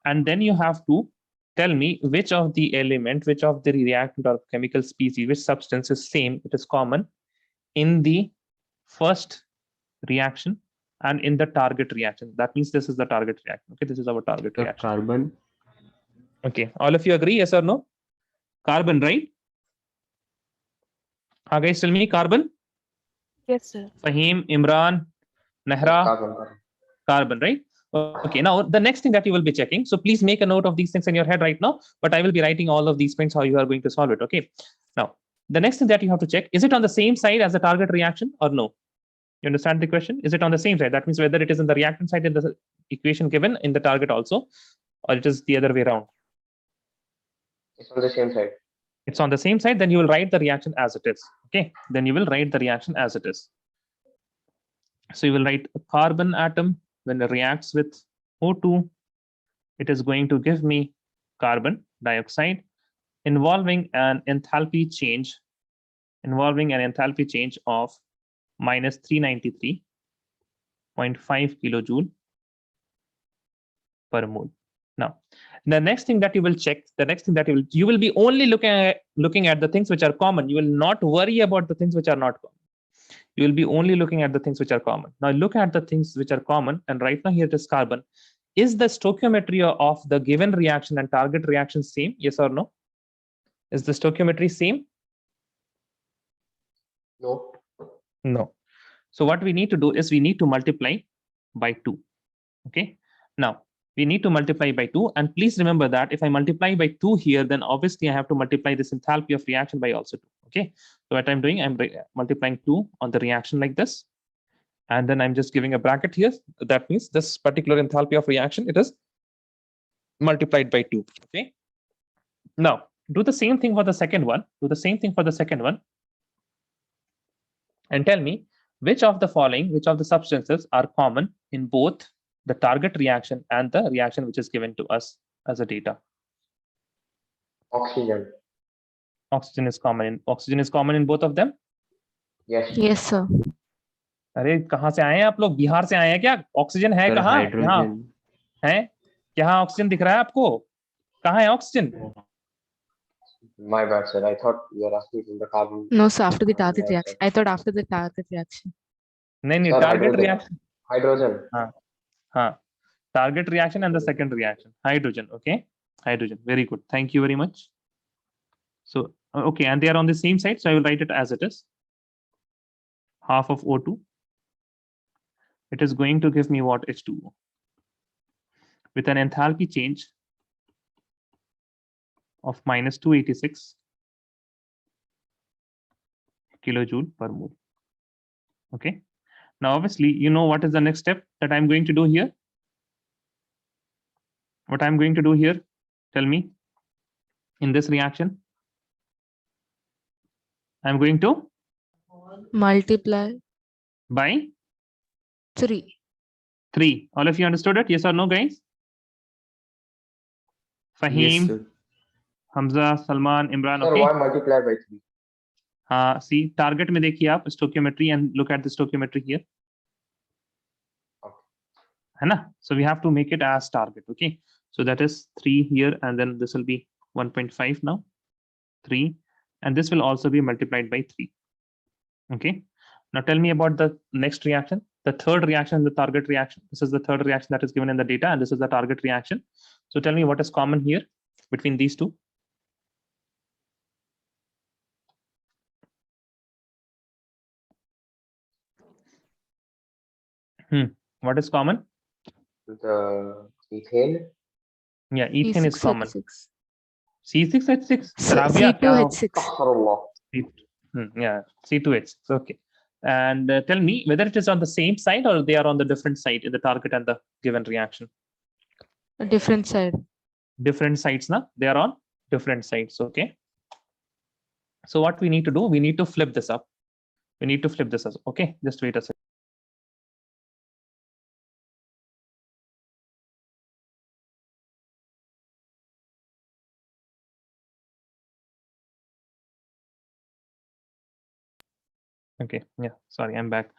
and then you have to tell me which of the element, which of the reactant or chemical species, which substance is same, it is common in the first reaction and in the target reaction. That means this is the target reaction. Okay, this is our target The reaction. carbon. Okay, all of you agree, yes or no? Carbon, right? Guys, tell me, carbon? Yes, sir. Fahim, Imran, Nehra, Carbon. carbon, right? Okay, now the next thing that you will be checking, so please make a note of these things in your head right now, but I will be writing all of these points how you are going to solve it. Okay, now the next thing that you have to check, is it on the same side as the target reaction or no? You understand the question? Is it on the same side? That means whether it is in the reactant side in the equation given in the target also, or it is the other way around. It's on the same side. It's on the same side, then you will write the reaction as it is. Okay, then you will write the reaction as it is. So you will write a carbon atom when it reacts with O2, it is going to give me carbon dioxide involving an enthalpy change of minus 393.5 kilojoule per mole. Now, the next thing that you will check, you will be only looking at the things which are common. You will not worry about the things which are not common. You will be only looking at the things which are common. Now look at the things which are common, and right now here it is carbon. Is the stoichiometry of the given reaction and target reaction same? Yes or no? Is the stoichiometry same? No. No. So what we need to do is we need to multiply by 2. Okay. Now we need to multiply by 2, and please remember that if I multiply by 2 here, then obviously I have to multiply this enthalpy of reaction by also 2. Okay. So what I'm doing, I'm multiplying 2 on the reaction like this, and then I'm just giving a bracket here. That means this particular enthalpy of reaction, it is multiplied by 2. Okay. Now do the same thing for the second one. And tell me which of the following, which of the substances are common in both the target reaction and the reaction which is given to us as a data. Oxygen. Oxygen is common in both of them. Yes. Yes, sir. अरे कहाँ से आए हैं आप लोग? बिहार से आए हैं क्या? ऑक्सीजन है Sir, कहाँ? यहाँ hydrogen. है? यहाँ ऑक्सीजन दिख रहा है आपको? कहाँ है oxygen? My bad, sir. I thought you were asking from the carbon. No, sir, after the target dioxide. reaction. I thought after the target reaction. नहीं Sir, target hydrogen. reaction. Hydrogen. हाँ, target reaction and the second reaction. Hydrogen. Okay, hydrogen. Very good. Thank you very much. So okay, and they are on the same side, so I will write it as it is. Half of O2. It is going to give me what? H2O with an enthalpy change of minus 286 kilojoule per mole. Okay. Now, obviously, you know what is the next step that I'm going to do here? What I'm going to do here? Tell me. In this reaction, I'm going to Multiply by 3. 3. All of you understood it? Yes or no, guys? Fahim, Yes, sir. Hamza, Salman, Imran. Sir, Okay. why multiply by 3? See, target में देखिए आप stoichiometry and look at the stoichiometry here. है ना? So we have to make it as target. Okay. So that is 3 here, and then this will be 1.5 now. 3, and this will also be multiplied by 3. Okay. Now tell me about the next reaction, the third reaction, the target reaction. This is the third reaction that is given in the data, and this is the target reaction. So tell me what is common here between these two. What is common? The ethane. Yeah, ethane is common. C6H6. C6H6. Rabia, C2H6. Astaghfirullah. Yeah, C2H. Okay. And tell me whether it is on the same side or they are on the different side in the target and the given reaction. A different side. Different sides, na? They are on different sides. Okay. So what we need to do, we need to flip this up. Okay, just wait a second. Okay, yeah, sorry, I'm back.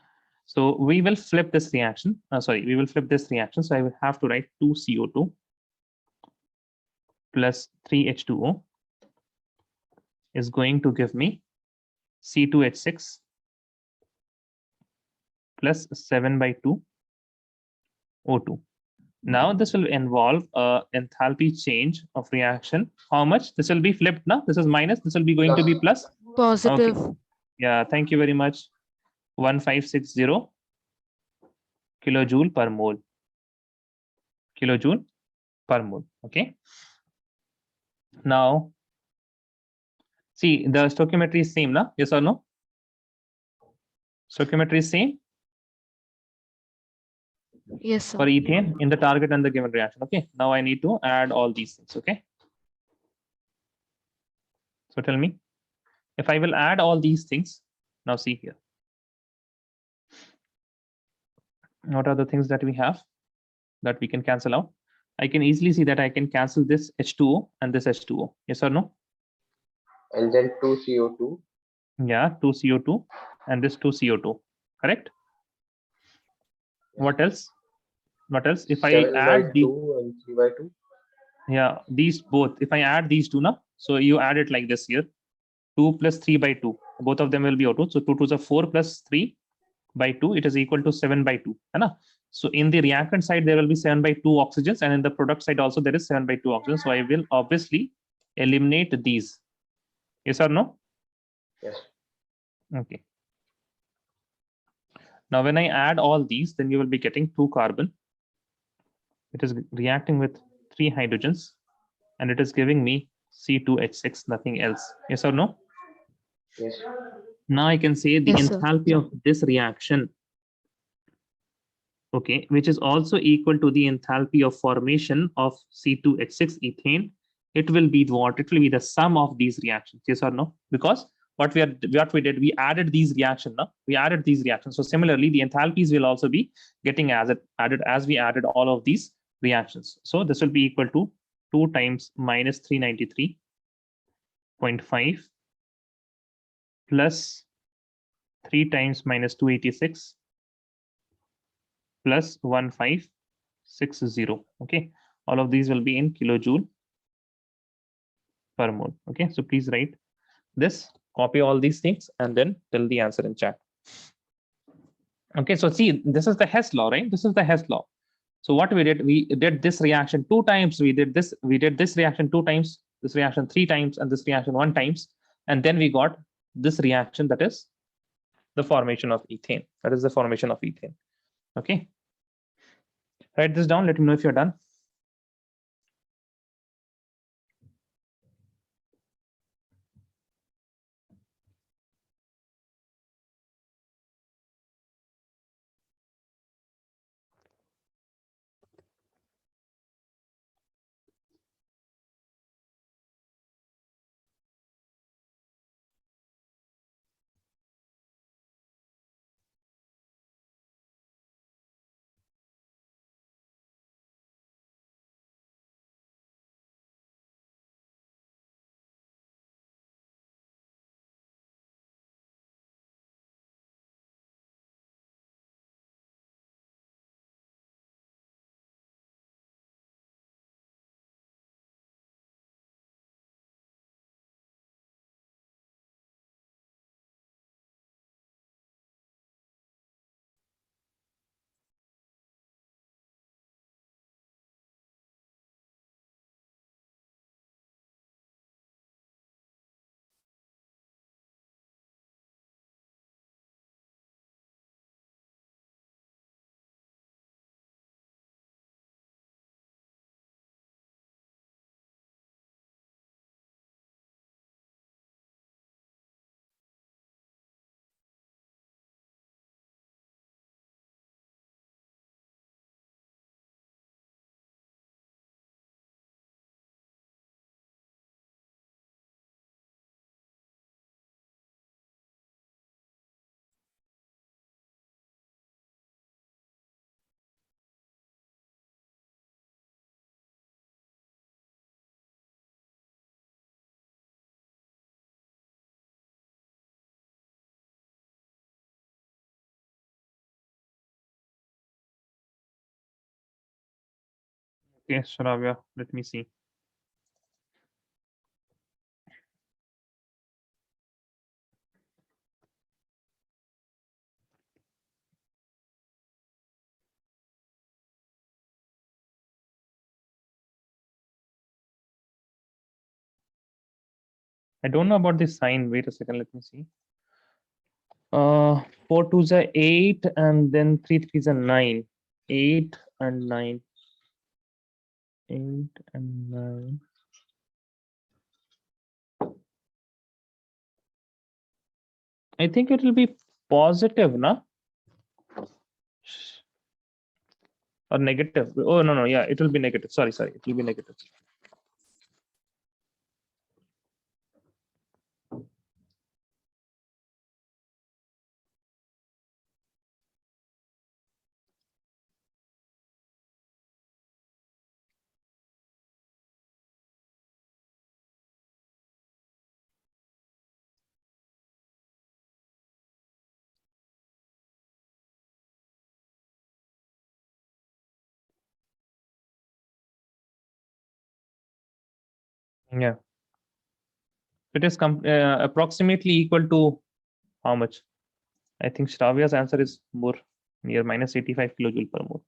So we will flip this reaction. We will flip this reaction. So I will have to write 2CO2 plus 3H2O is going to give me C2H6 plus 7/2 O2. Now this will involve enthalpy change of reaction. How much? This will be flipped now. This is minus. This will be going to be plus. Positive. Okay. Yeah, thank you very much. 1560 kilojoule per mole. Kilojoule per mole. Okay. Now, see, the stoichiometry is same, na? Yes or no? Stoichiometry is same Yes, sir. for ethane in the target and the given reaction. Okay. Now I need to add all these things. Okay. So tell me, if I will add all these things, now see here. What are the things that we have that we can cancel out? I can easily see that I can cancel this H2O and this H2O. Yes or no? And then 2CO2. Yeah, 2CO2 and this 2CO2. Correct? What else? What else? If I 7 by add the 2 and 3 by 2. yeah, these both, if I add these two now, so you add it like this here, 2 plus 3/2. Both of them will be O2. So 2 2s are 4 plus 3/2. It is equal to 7/2. Right? So in the reactant side, there will be 7/2 oxygens, and in the product side also there is 7/2 oxygens. So I will obviously eliminate these. Yes or no? Yes. Okay. Now when I add all these, then you will be getting 2 carbon. It is reacting with 3 hydrogens, and it is giving me C2H6, nothing else. Yes or no? Yes. Now I can say the Yes, sir. enthalpy of this reaction, okay, which is also equal to the enthalpy of formation of C2H6 ethane. It will be what? It will be the sum of these reactions. Yes or no? Because what we did, we added these reactions. No? We added these reactions. So similarly, the enthalpies will also be getting added as we added all of these reactions. So this will be equal to 2 times minus 393.5 plus 3 times minus 286 plus 1560. Okay, all of these will be in kilojoule per mole. Okay, so please write this, copy all these things, and then tell the answer in chat. Okay, so see, this is the Hess law, right? This is the Hess law. So what we did this reaction 2 times. We did this reaction 2 times, this reaction 3 times, and this reaction 1 times, and then we got this reaction, that is the formation of ethane. That is the formation of ethane. Okay, write this down. Let me know if you're done. Okay, Shravya, let me see. I don't know about this sign. Wait a second, let me see. 4 2s are 8, and then 3 3s are 9. 8 and 9. 8 and 9. I think it will be positive, na? Or negative. Oh, no, no, yeah, it will be negative. Sorry, it will be negative. Yeah. It is approximately equal to how much? I think Shravya's answer is more near minus 85 kilojoule per mole.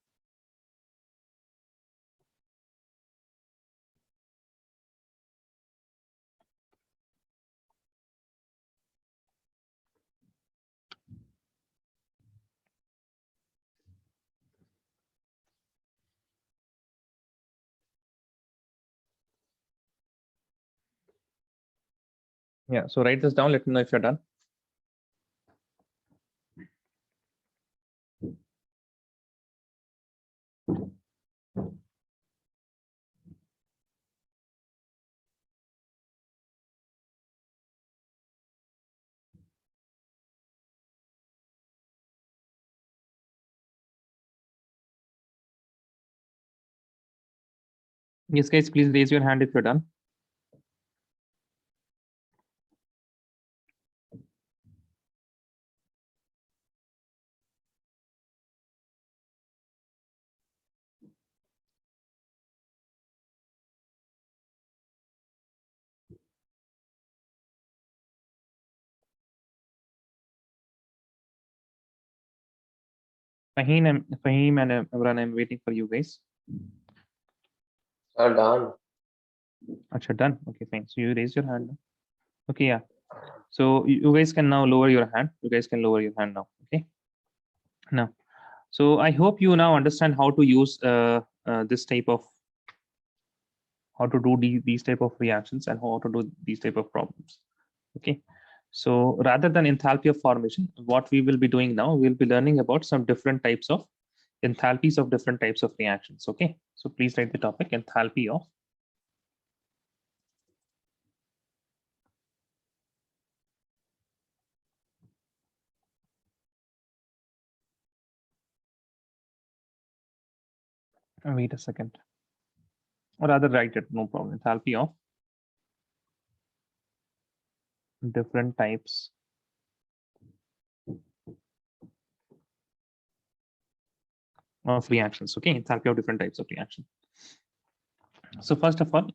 Yeah, so write this down. Let me know if you're done. Yes, guys, please raise your hand if you're done. Fahim and Imran, I'm waiting for you guys. Sir, done. Acha, done. Okay, fine. So you raise your hand now. Okay, yeah. So you guys can now lower your hand. You guys can lower your hand now. Okay. Now, so I hope you now understand how to use this type of, how to do these type of reactions and how to do these type of problems. Okay. So rather than enthalpy of formation, what we will be doing now, we'll be learning about some different types of enthalpies of different types of reactions. Okay. So please write the topic enthalpy of wait a second, or rather write it, no problem. Enthalpy of different types of reactions. Okay, enthalpy of different types of reaction. So first of all,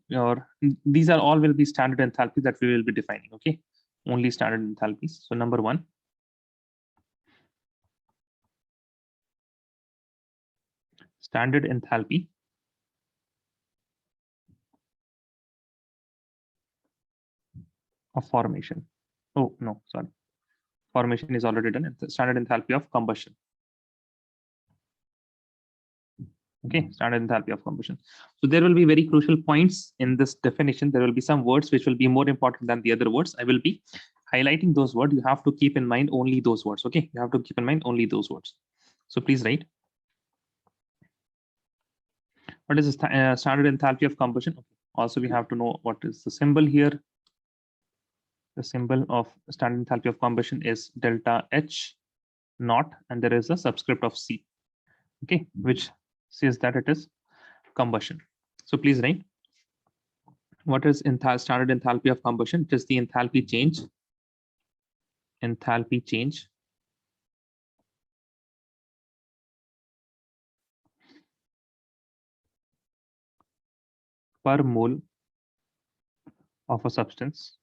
these are all will be standard enthalpies that we will be defining. Okay, only standard enthalpies. So number one, standard enthalpy of formation. Oh no, sorry, formation is already done. It's standard enthalpy of combustion. Okay, standard enthalpy of combustion. So there will be very crucial points in this definition. There will be some words which will be more important than the other words. I will be highlighting those words. You have to keep in mind only those words. Okay, you have to keep in mind only those words. So please write. What is the standard enthalpy of combustion? Okay. Also, we have to know what is the symbol here. The symbol of standard enthalpy of combustion is delta H naught, and there is a subscript of C. Okay, which says that it is combustion. So please write. What is standard enthalpy of combustion? It is the enthalpy change. Enthalpy change per mole of a substance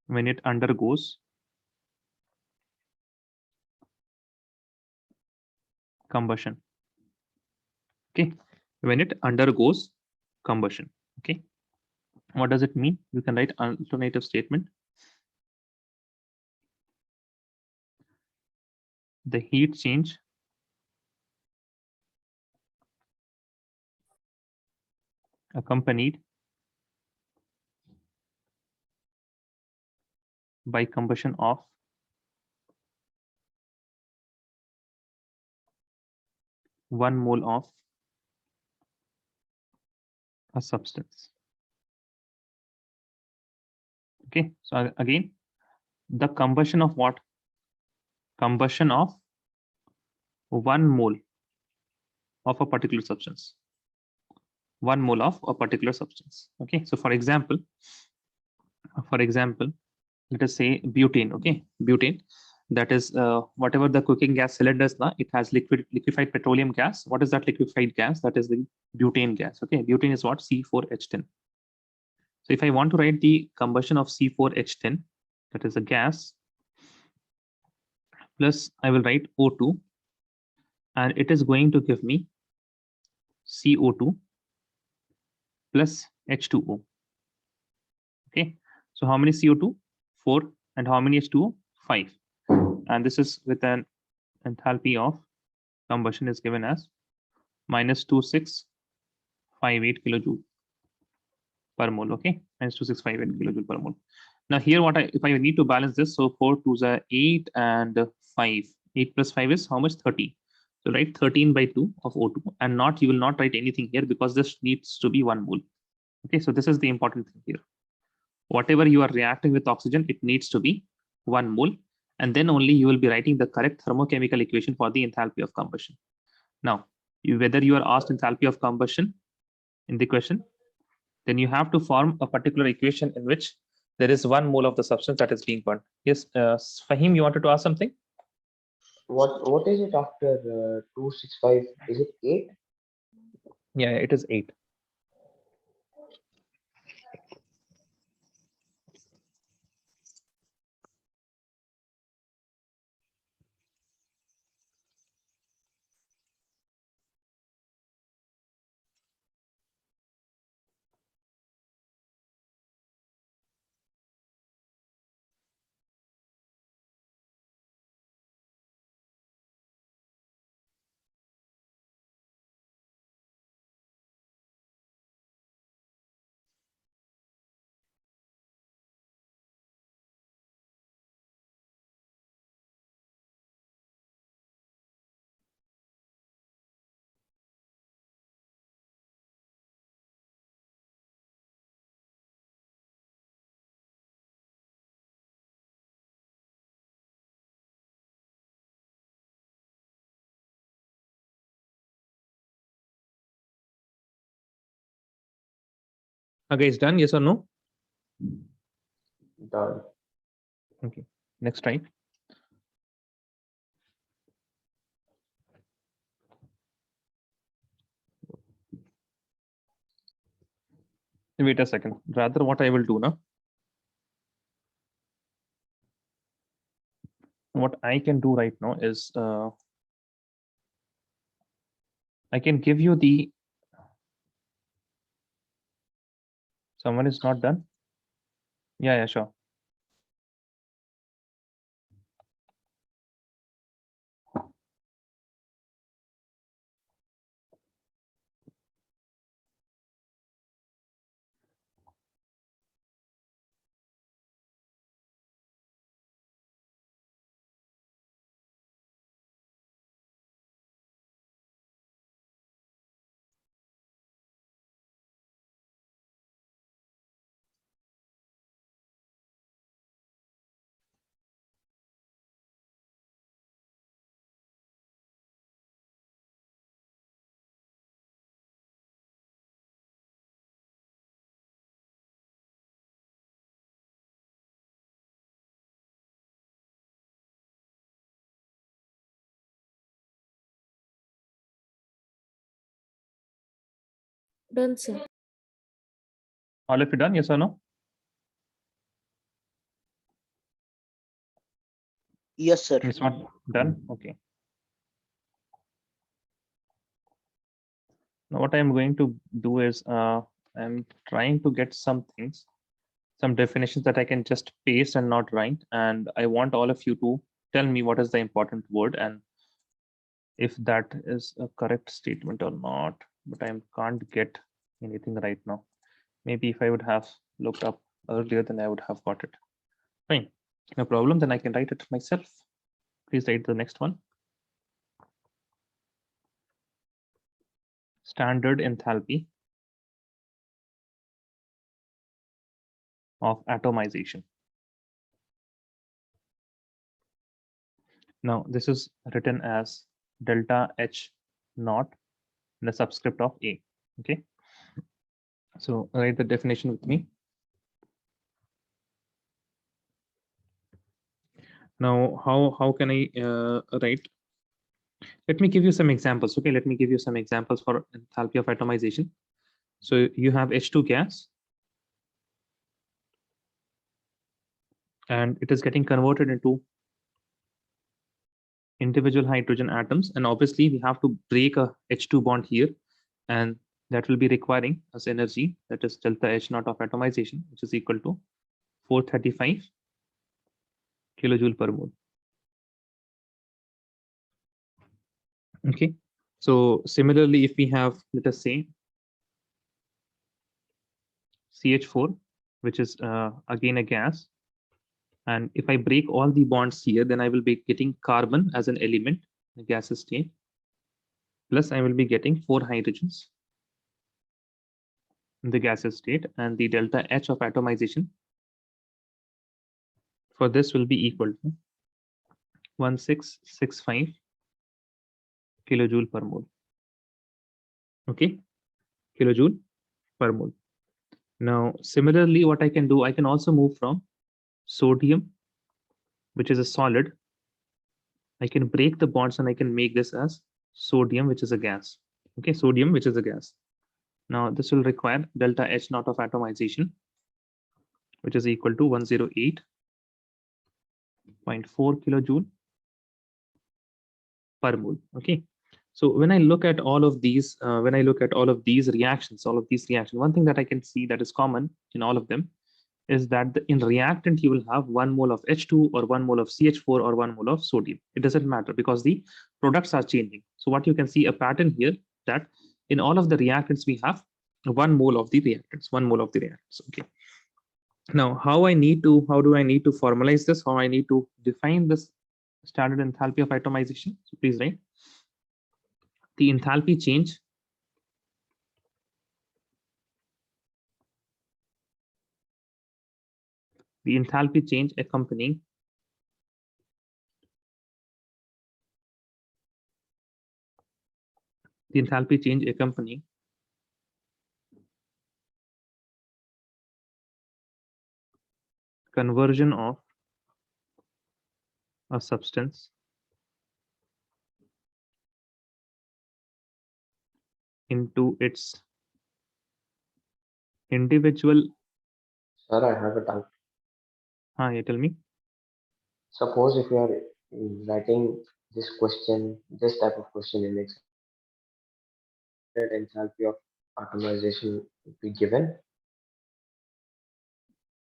when it undergoes combustion. Okay, when it undergoes combustion. Okay, what does it mean? You can write alternative statement. The heat change accompanied by combustion of one mole of a substance. Okay, so again, the combustion of what? Combustion of one mole of a particular substance. One mole of a particular substance. Okay, so for example, let us say butane. Okay, butane, that is whatever the cooking gas cylinders now, it has liquefied petroleum gas. What is that liquefied gas? That is the butane gas. Okay, butane is what? C4H10. So if I want to write the combustion of C4H10, that is a gas, plus I will write O2, and it is going to give me CO2 plus H2O. Okay, so how many CO2? 4. And how many H2O? 5. And this is with an enthalpy of combustion is given as minus 2658 kilojoule per mole. Okay, minus 2658 kilojoule per mole. Now here, if I need to balance this, so 4 2s are 8 and 5. 8 plus 5 is how much? 30. So write 13 by 2 of O2, and you will not write anything here because this needs to be 1 mole. Okay, so this is the important thing here. Whatever you are reacting with oxygen, it needs to be 1 mole, and then only you will be writing the correct thermochemical equation for the enthalpy of combustion. Now, whether you are asked enthalpy of combustion in the question, then you have to form a particular equation in which there is 1 mole of the substance that is being burned. Yes, Fahim, you wanted to ask something? What is it after 265? Is it 8? Yeah, it is 8. Okay, it's done. Yes or no? Done. Okay, next time. Wait a second. Rather, what I will do now, what I can do right now is I can give you the. Someone is not done. Yeah, sure. Done, sir. All of you done? Yes or no? Yes, sir. It's not done. Okay. Now what I'm going to do is I'm trying to get some things, some definitions that I can just paste and not write. And I want all of you to tell me what is the important word and if that is a correct statement or not. But I can't get anything right now. Maybe if I would have looked up earlier, then I would have got it. Fine, no problem. Then I can write it myself. Please write the next one. Standard enthalpy of atomization. Now this is written as delta H naught in the subscript of A. Okay. So write the definition with me. Now, how can I write? Let me give you some examples. Okay, let me give you some examples for enthalpy of atomization. So you have H2 gas, and it is getting converted into individual hydrogen atoms, and obviously we have to break a H2 bond here, and that will be requiring us energy, that is delta H naught of atomization, which is equal to 435 kilojoule per mole. Okay, so similarly, if we have, let us say, CH4, which is again a gas, and if I break all the bonds here, then I will be getting carbon as an element in the gaseous state, plus I will be getting 4 hydrogens in the gaseous state, and the delta H of atomization for this will be equal to 1665 kilojoule per mole. Okay, kilojoule per mole. Now, similarly, what I can do, I can also move from sodium, which is a solid. I can break the bonds and I can make this as sodium, which is a gas. Okay, sodium, which is a gas. Now, this will require delta H naught of atomization, which is equal to 108.4 kilojoule per mole. Okay, so when I look at all of these, reactions, one thing that I can see that is common in all of them is that in reactant you will have 1 mole of H2 or 1 mole of CH4 or 1 mole of sodium. It doesn't matter because the products are changing. So what you can see a pattern here, that in all of the reactants we have 1 mole of the reactants, 1 mole of the reactants. Okay. Now, how do I need to formalize this? How I need to define this standard enthalpy of atomization? So please write the enthalpy change accompanying conversion of a substance into its individual. Sir, I have a doubt. Yeah, tell me. Suppose if you are writing this type of question in Excel, enthalpy of atomization be given.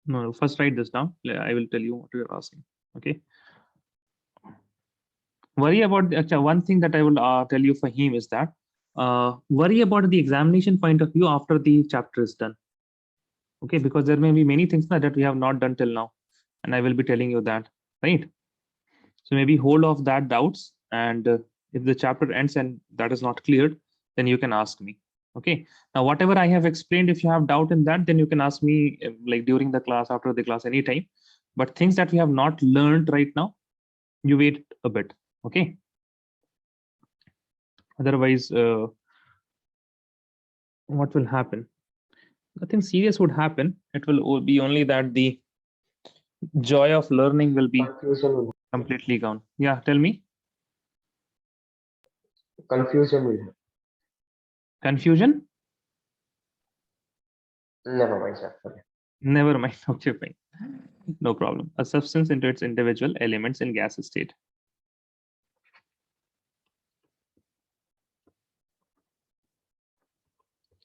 No, first write this down. I will tell you what you're asking. Okay. Worry about one thing that I will tell you, Fahim, is that worry about the examination point of view after the chapter is done. Okay, because there may be many things that we have not done till now, and I will be telling you that, right? So maybe hold off that doubts, and if the chapter ends and that is not cleared, then you can ask me. Okay, now whatever I have explained, if you have doubt in that, then you can ask me like during the class, after the class, anytime. But things that we have not learned right now, you wait a bit. Okay, otherwise what will happen? Nothing serious would happen. It will be only that the joy of learning will be completely gone. Yeah, tell me. Confusion will happen. Confusion? Never mind, sir. Okay. Never mind. Okay, fine. No problem. A substance into its individual elements in gas state.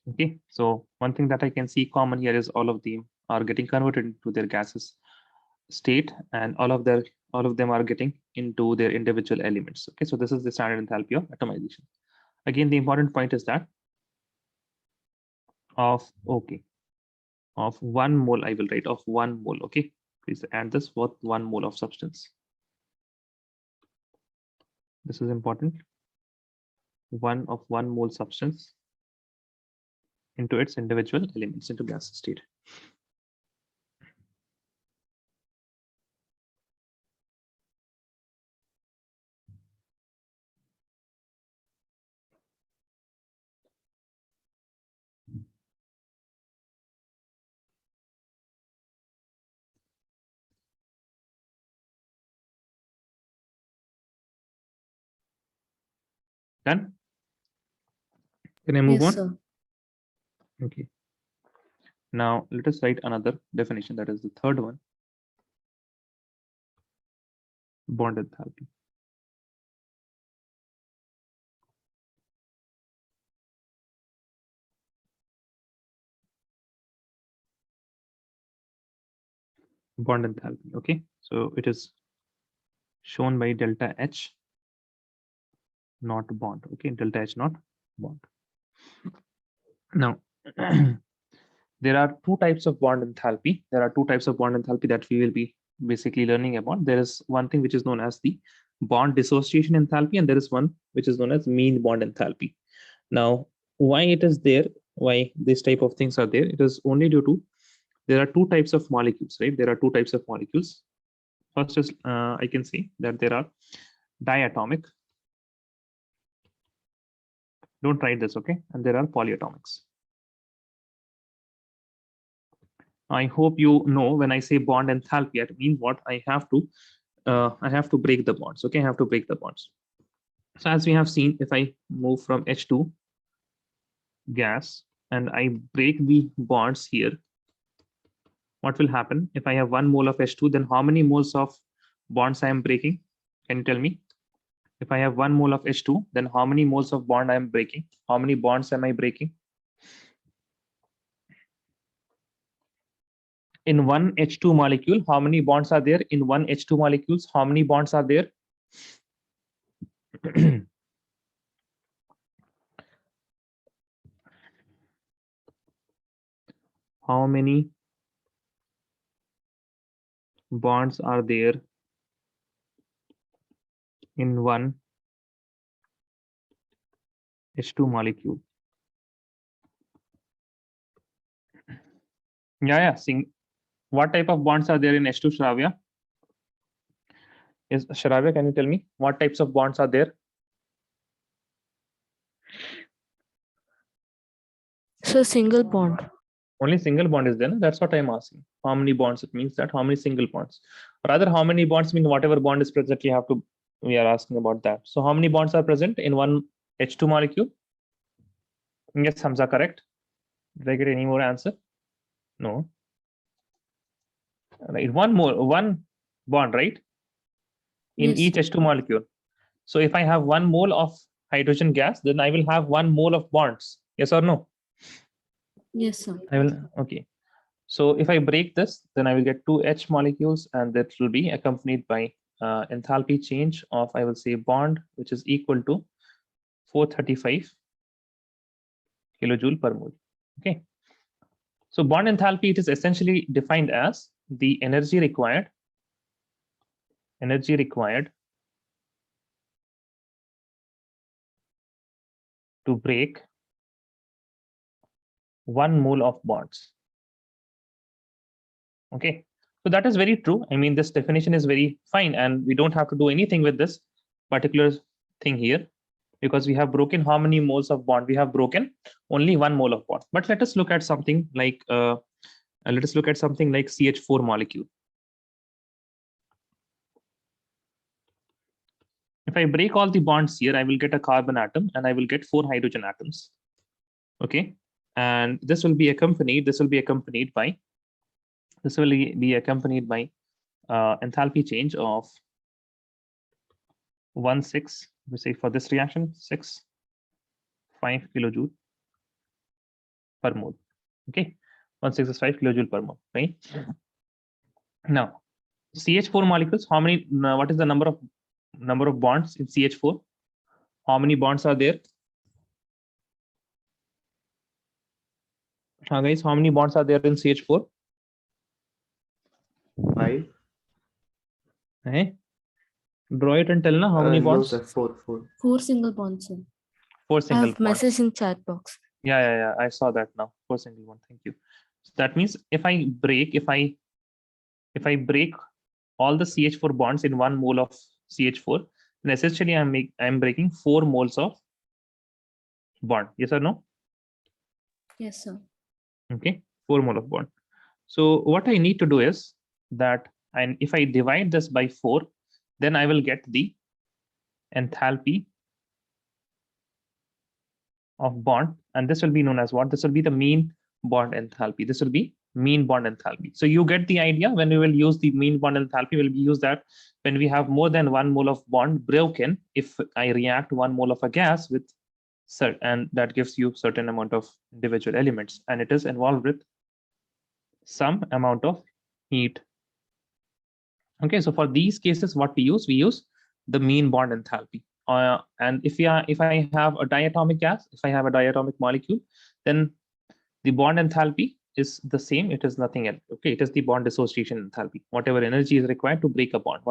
Okay, so one thing that I can see common here is all of them are getting converted into their gases state, and all of them are getting into their individual elements. Okay, so this is the standard enthalpy of atomization. Again, the important point is that of 1 mole, I will write of 1 mole. Okay, please add this for 1 mole of substance. This is important. 1 mole substance into its individual elements into gas state. Done? Can I move Yes, on? sir. Okay. Now let us write another definition, that is the third one. Bond enthalpy. Bond enthalpy. Okay, so it is shown by delta H, not bond. Okay, delta H, not bond. Now, there are two types of bond enthalpy. There are two types of bond enthalpy that we will be basically learning about. There is one thing which is known as the bond dissociation enthalpy, and there is one which is known as mean bond enthalpy. Now, why it is there, why this type of things are there, it is only due to there are two types of molecules, right? There are two types of molecules. First is I can see that there are diatomic. Don't write this, okay? And there are polyatomics. I hope you know when I say bond enthalpy, it means what I have to break the bonds. Okay, I have to break the bonds. So as we have seen, if I move from H2 gas and I break the bonds here, what will happen? If I have 1 mole of H2, then how many moles of bonds I am breaking? Can you tell me? If I have 1 mole of H2, then how many moles of bond I am breaking? How many bonds am I breaking? In one H2 molecule, how many bonds are there? In one H2 molecules, how many bonds are there? How many bonds are there in one H2 molecule? Yeah. What type of bonds are there in H2, Shravya? Yes, Shravya, can you tell me what types of bonds are there? So single bond. Only single bond is there. No? That's what I'm asking. How many bonds? It means that how many single bonds? Rather, how many bonds mean whatever bond is present, we are asking about that. So how many bonds are present in one H2 molecule? Yes, Hamza, correct. Did I get any more answer? No. Right, one bond, right? In Yes, each sir. H2 molecule. So if I have 1 mole of hydrogen gas, then I will have 1 mole of bonds. Yes or no? Yes, sir. I will. Okay. So if I break this, then I will get 2 H molecules, and that will be accompanied by enthalpy change of, I will say, bond, which is equal to 435 kilojoule per mole. Okay. So bond enthalpy, it is essentially defined as the energy required to break 1 mole of bonds. Okay, so that is very true. I mean, this definition is very fine, and we don't have to do anything with this particular thing here, because we have broken how many moles of bond? We have broken only 1 mole of bond. But let us look at something like CH4 molecule. If I break all the bonds here, I will get a carbon atom and I will get 4 hydrogen atoms. Okay, and this will be accompanied by enthalpy change of 1.6, we say for this reaction 6.5 kilojoule per mole. Okay, 1.6 is 5 kilojoule per mole, right? Now, CH4 molecules, how many? What is the number of bonds in CH4? How many bonds are there? Guys, how many bonds are there in CH4? 5. Okay. Draw it and tell na how many No, bonds? sir. 4. 4 single bonds, sir. 4 I single have bonds. message in chat box. Yeah. I saw that now. 4 single bond. Thank you. So that means if I break all the CH4 bonds in 1 mole of CH4, then essentially I'm breaking 4 moles of bond. Yes or no? Yes, sir. Okay, 4 mole of bond. So what I need to do is that, and if I divide this by 4, then I will get the enthalpy of bond, and this will be known as what? This will be the mean bond enthalpy. This will be mean bond enthalpy. So you get the idea. When we will use the mean bond enthalpy, we'll use that when we have more than 1 mole of bond broken. If I react 1 mole of a gas with and that gives you certain amount of individual elements, and it is involved with some amount of heat. Okay, so for these cases, what we use the mean bond enthalpy. And if I have a diatomic gas, if I have a diatomic molecule, then the bond enthalpy is the same. It is nothing else. Okay, it is the bond dissociation enthalpy. Whatever energy is required to break a bond,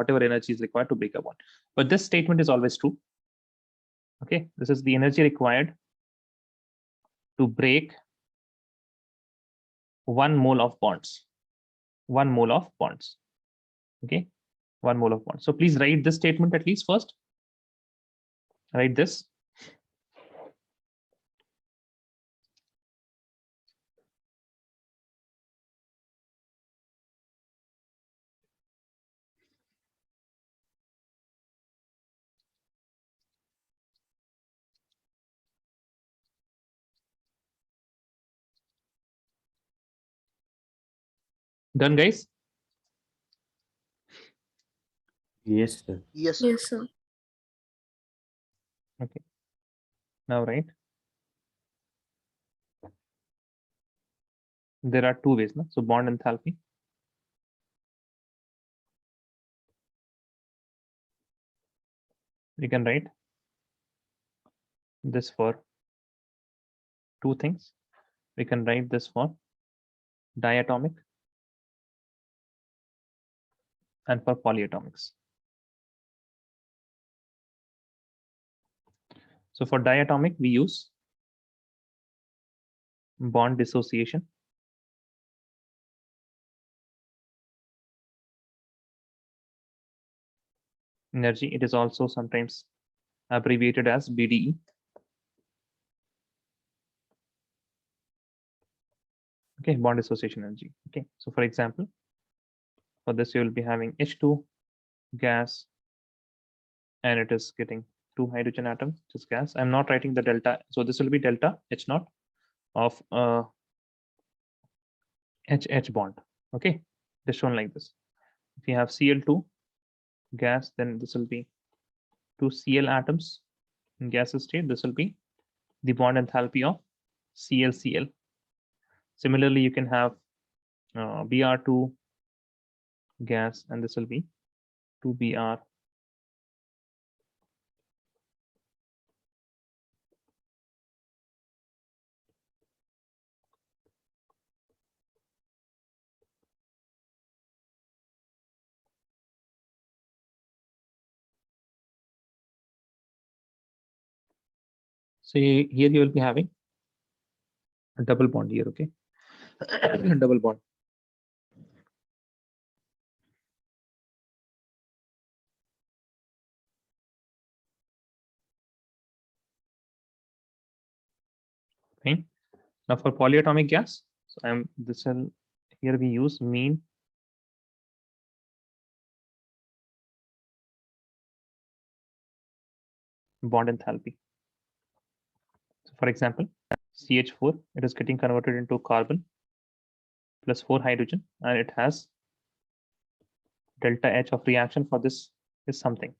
But this statement is always true. Okay, this is the energy required to break 1 mole of bonds. 1 mole of bonds. Okay, 1 mole of bonds. So please write this statement at least first. Write this. Done, guys? Yes, sir. Yes, sir. Yes, sir. Okay. Now, right. There are 2 ways. No? So bond enthalpy. We can write this for 2 things. We can write this for diatomic and for polyatomics. So for diatomic, we use bond dissociation. Energy, it is also sometimes abbreviated as BDE. Okay, bond dissociation energy. Okay, so for example, for this you will be having H2 gas, and it is getting 2 hydrogen atoms, just gas. I'm not writing the delta, so this will be delta H0 of HH bond. Okay, it is shown like this. If you have Cl2 gas, then this will be 2 Cl atoms in gaseous state. This will be the bond enthalpy of ClCl. Similarly, you can have Br2 gas, and this will be 2Br. So here you will be having a double bond here, okay? Double bond. Okay. Now for polyatomic gas, so here we use mean bond enthalpy. So for example, CH4, it is getting converted into carbon plus 4 hydrogen, and it has delta H of reaction for this is something.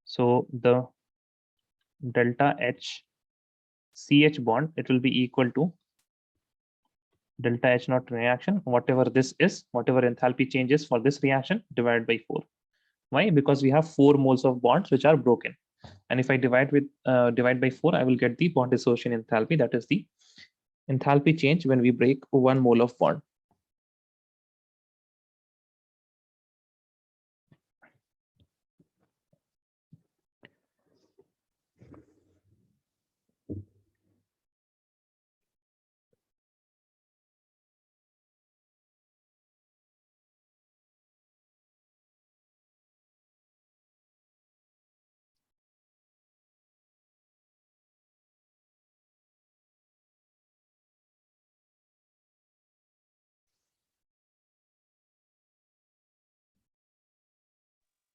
So the delta H CH bond, it will be equal to delta H naught reaction, whatever this is, whatever enthalpy changes for this reaction, divided by 4. Why? Because we have 4 moles of bonds which are broken. And if I divide by 4, I will get the bond dissociation enthalpy. That is the enthalpy change when we break 1 mole of bond.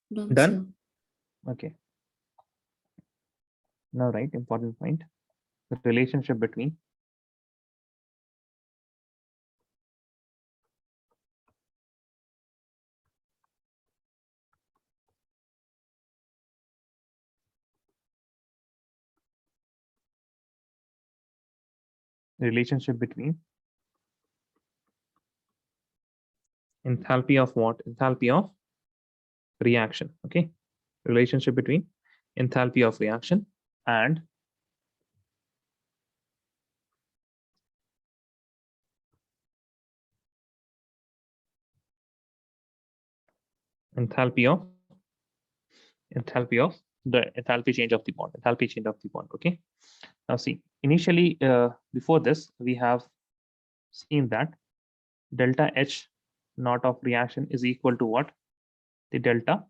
Done, Done? sir. Okay. Now, right, important point, the relationship between enthalpy of what? Enthalpy of reaction. Okay. Relationship between enthalpy of reaction and enthalpy of the enthalpy change of the bond. Enthalpy change of the bond. Okay. Now see, initially before this, we have seen that delta H naught of reaction is equal to what? The delta.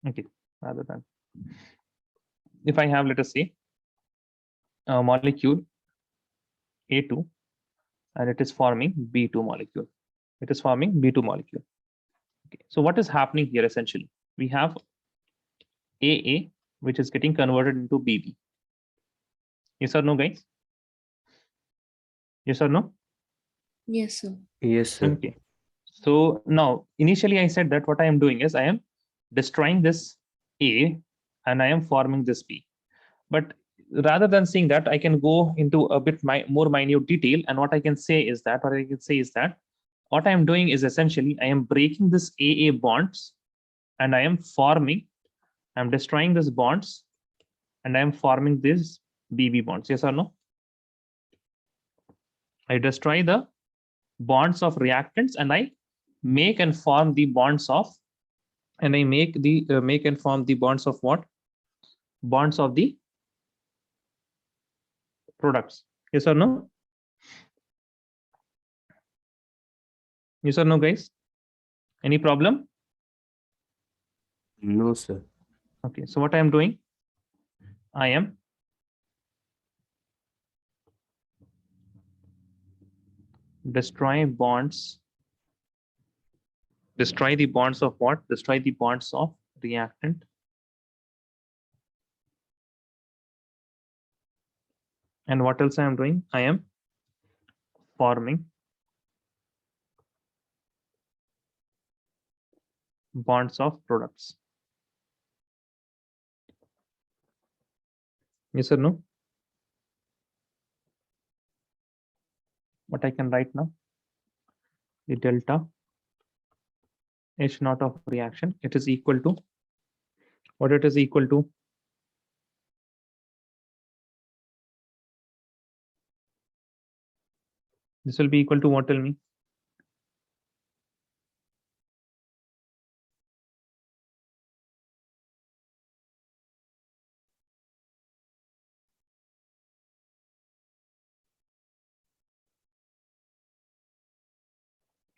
Okay. Rather than, if I have, let us say, a molecule A2 and it is forming B2 molecule. It is forming B2 molecule. Okay. So what is happening here essentially? We have AA, which is getting converted into BB. Yes or no, guys? Yes or no? Yes, sir. Yes, sir. Okay. So now, initially I said that what I am doing is I am destroying this A and I am forming this B. But rather than saying that, I can go into a bit more minute detail. And what I can say is that, what I am doing is essentially I am breaking this AA bonds and I am destroying these bonds and I am forming these BB bonds. Yes or no? I destroy the bonds of reactants and I make and form the bonds of, and I make and form the bonds of what? Bonds of the products. Yes or no? Yes or no, guys? Any problem? No, sir. Okay, so what I am doing, I am destroy the bonds of what? Destroy the bonds of reactant and what else I am doing? I am forming bonds of products. Yes or no? What I can write now? The delta H naught of reaction, it is equal to what? It is equal to this will be equal to what? Tell me.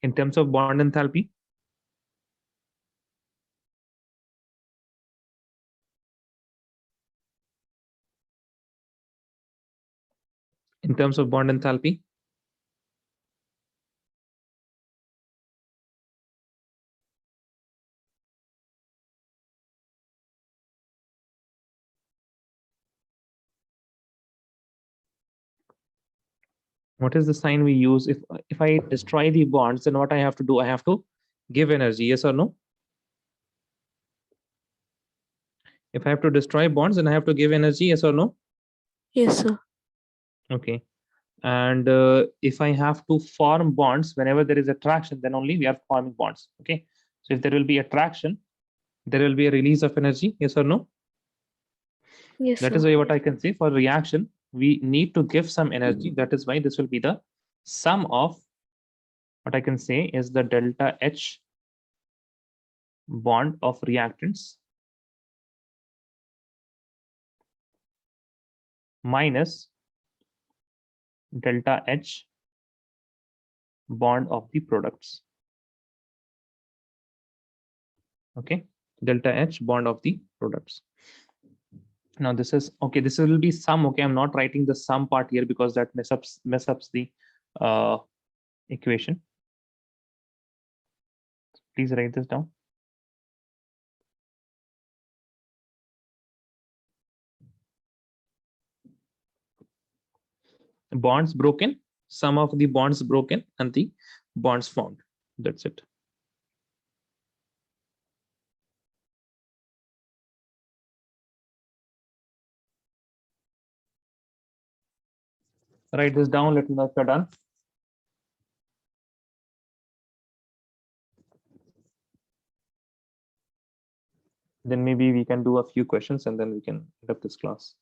In terms of bond enthalpy, in terms of bond enthalpy, What is the sign we use? If I destroy the bonds, then what I have to do? I have to give energy, yes or no? If I have to destroy bonds, then I have to give energy, yes or no? Yes, sir. Okay. And if I have to form bonds, whenever there is attraction, then only we are forming bonds. Okay. So if there will be attraction, there will be a release of energy, yes or no? Yes, That sir. is why what I can say for reaction, we need to give some energy. That is why this will be the sum of what I can say is the delta H bond of reactants minus delta H bond of the products. Okay, delta H bond of the products. Now this is okay. This will be sum. Okay, I'm not writing the sum part here because that mess up the equation. Please write this down. Bonds broken, sum of the bonds broken and the bonds formed. That's it. Write this down. Let me know if you're done. Then maybe we can do a few questions and then we can end up this class.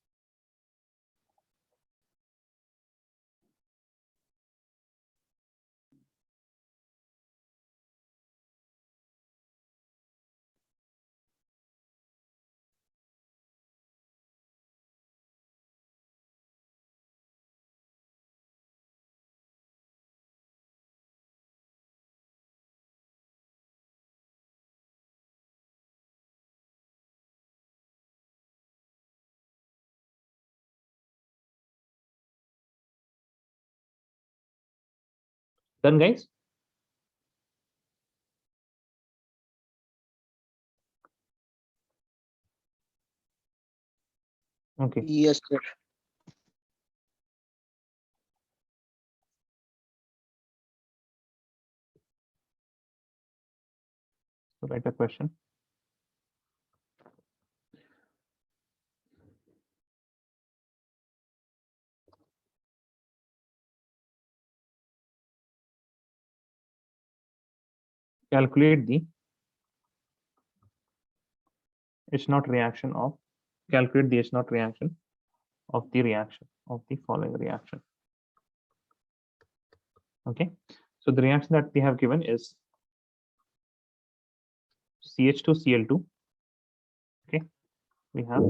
Done, guys? Okay. Yes, sir. So write a question. Calculate the H0 reaction of, calculate the H0 reaction of the following reaction. Okay. So the reaction that we have given is CH2Cl2. Okay. We have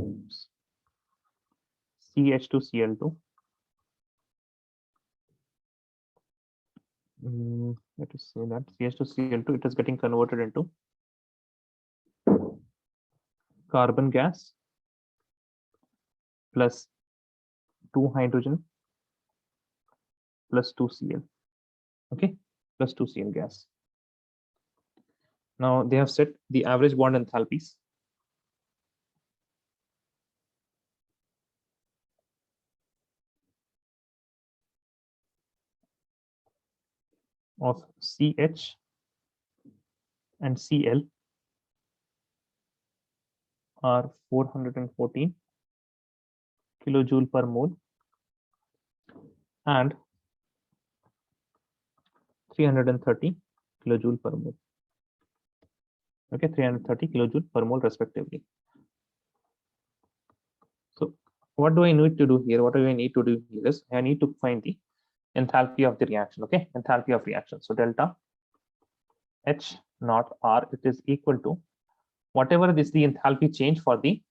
CH2Cl2. Let us say that CH2Cl2, it is getting converted into carbon gas plus 2 hydrogen plus 2 Cl. Okay, plus 2 Cl gas. Now they have set the average bond enthalpies. Of CH and Cl are 414 kilojoule per mole and 330 kilojoule per mole. Okay, 330 kilojoule per mole respectively. So what do I need to do here? What do I need to do here is I need to find the enthalpy of the reaction. Okay, enthalpy of reaction. So delta H naught R, it is equal to whatever is the enthalpy change for the,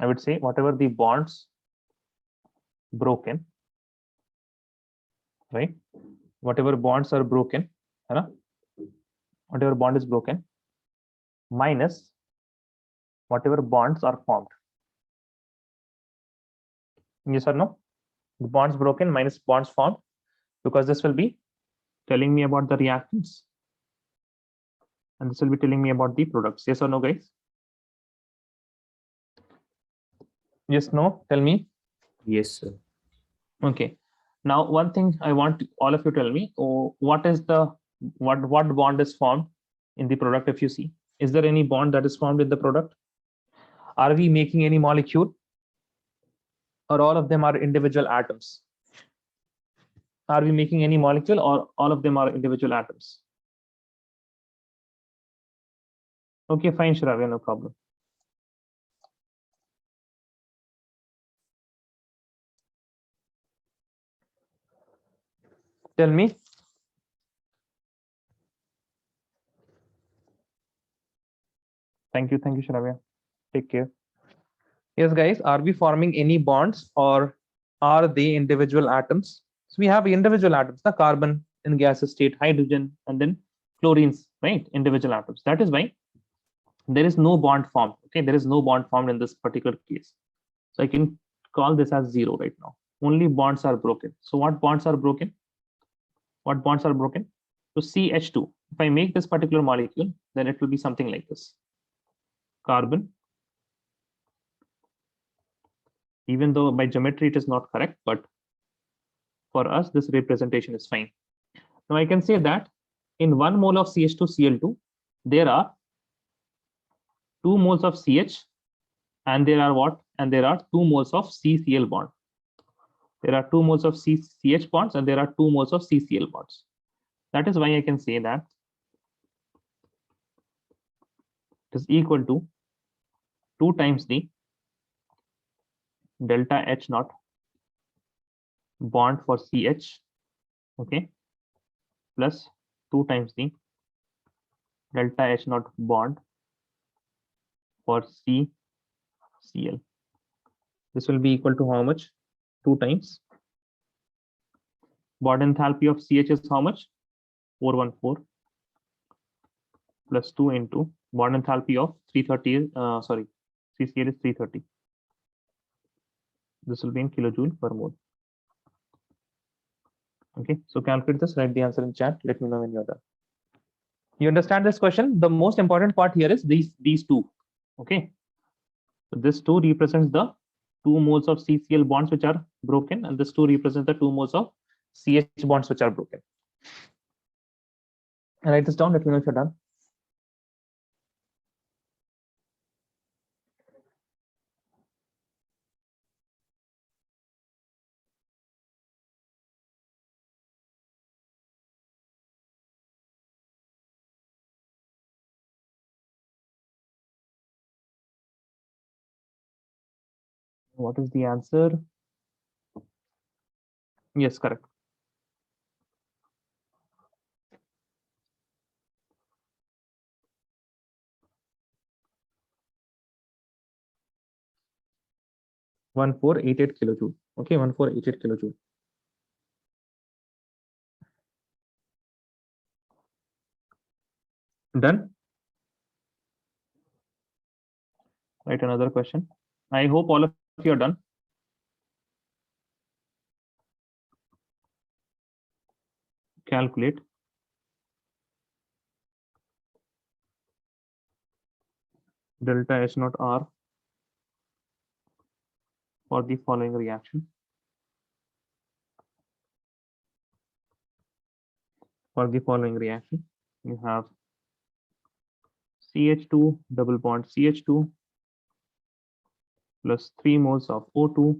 I would say, whatever the bonds broken, right? Whatever bonds are broken, whatever bond is broken, minus whatever bonds are formed. Yes or no? The bonds broken minus bonds formed, because this will be telling me about the reactants and this will be telling me about the products. Yes or no, guys? Yes, no, tell me. Yes, sir. Okay. Now, one thing I want all of you to tell me, what is the what bond is formed in the product? If you see, is there any bond that is formed in the product? Are we making any molecule, or all of them are individual atoms? Are we making any molecule, or all of them are individual atoms? Okay, fine, Shravya, no problem. Tell me. Thank you, Shravya. Take care. Yes, guys, are we forming any bonds, or are they individual atoms? So we have individual atoms, the carbon in gaseous state, hydrogen, and then chlorines, right? Individual atoms. That is why there is no bond formed. Okay, there is no bond formed in this particular case. So I can call this as 0 right now. Only bonds are broken. So what bonds are broken? What bonds are broken? So CH2. If I make this particular molecule, then it will be something like this. Carbon. Even though by geometry it is not correct, but for us, this representation is fine. Now I can say that in 1 mole of CH2Cl2, there are 2 moles of CH, and there are what? And there are 2 moles of CCl bond. There are 2 moles of CH bonds, and there are 2 moles of CCl bonds. That is why I can say that it is equal to 2 times the delta H naught bond for CH, okay, plus 2 times the delta H naught bond for CCl. This will be equal to how much? 2 times. Bond enthalpy of CH is how much? 414 plus 2 into bond enthalpy of 330. Sorry, CCl is 330. This will be in kilojoule per mole. Okay, so calculate this, write the answer in chat. Let me know when you're done. You understand this question? The most important part here is these two. Okay, so this 2 represents the 2 moles of CCl bonds which are broken, and this 2 represents the 2 moles of CH bonds which are broken. And write this down. Let me know if you're done. What is the answer? Yes, correct. One 1488 kilojoule. Okay, 1488 kilojoule. Done. Write another question. I hope all of you are done. Calculate delta H naught R for the following reaction. For the following reaction, you have CH2 double bond CH2 plus 3 moles of O2.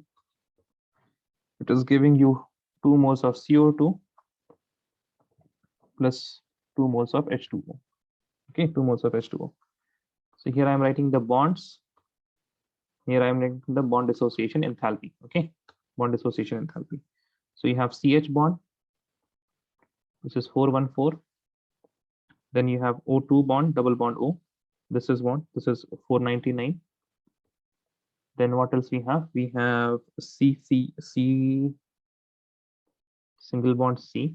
It is giving you 2 moles of CO2 plus 2 moles of H2O. Okay, 2 moles of H2O. So here I am writing the bonds. Here I am writing the bond dissociation enthalpy. Okay, bond dissociation enthalpy. So you have CH bond, which is 414. Then you have O2 bond, double bond O. This is 1. This is 499. Then what else we have? We have C single bond C.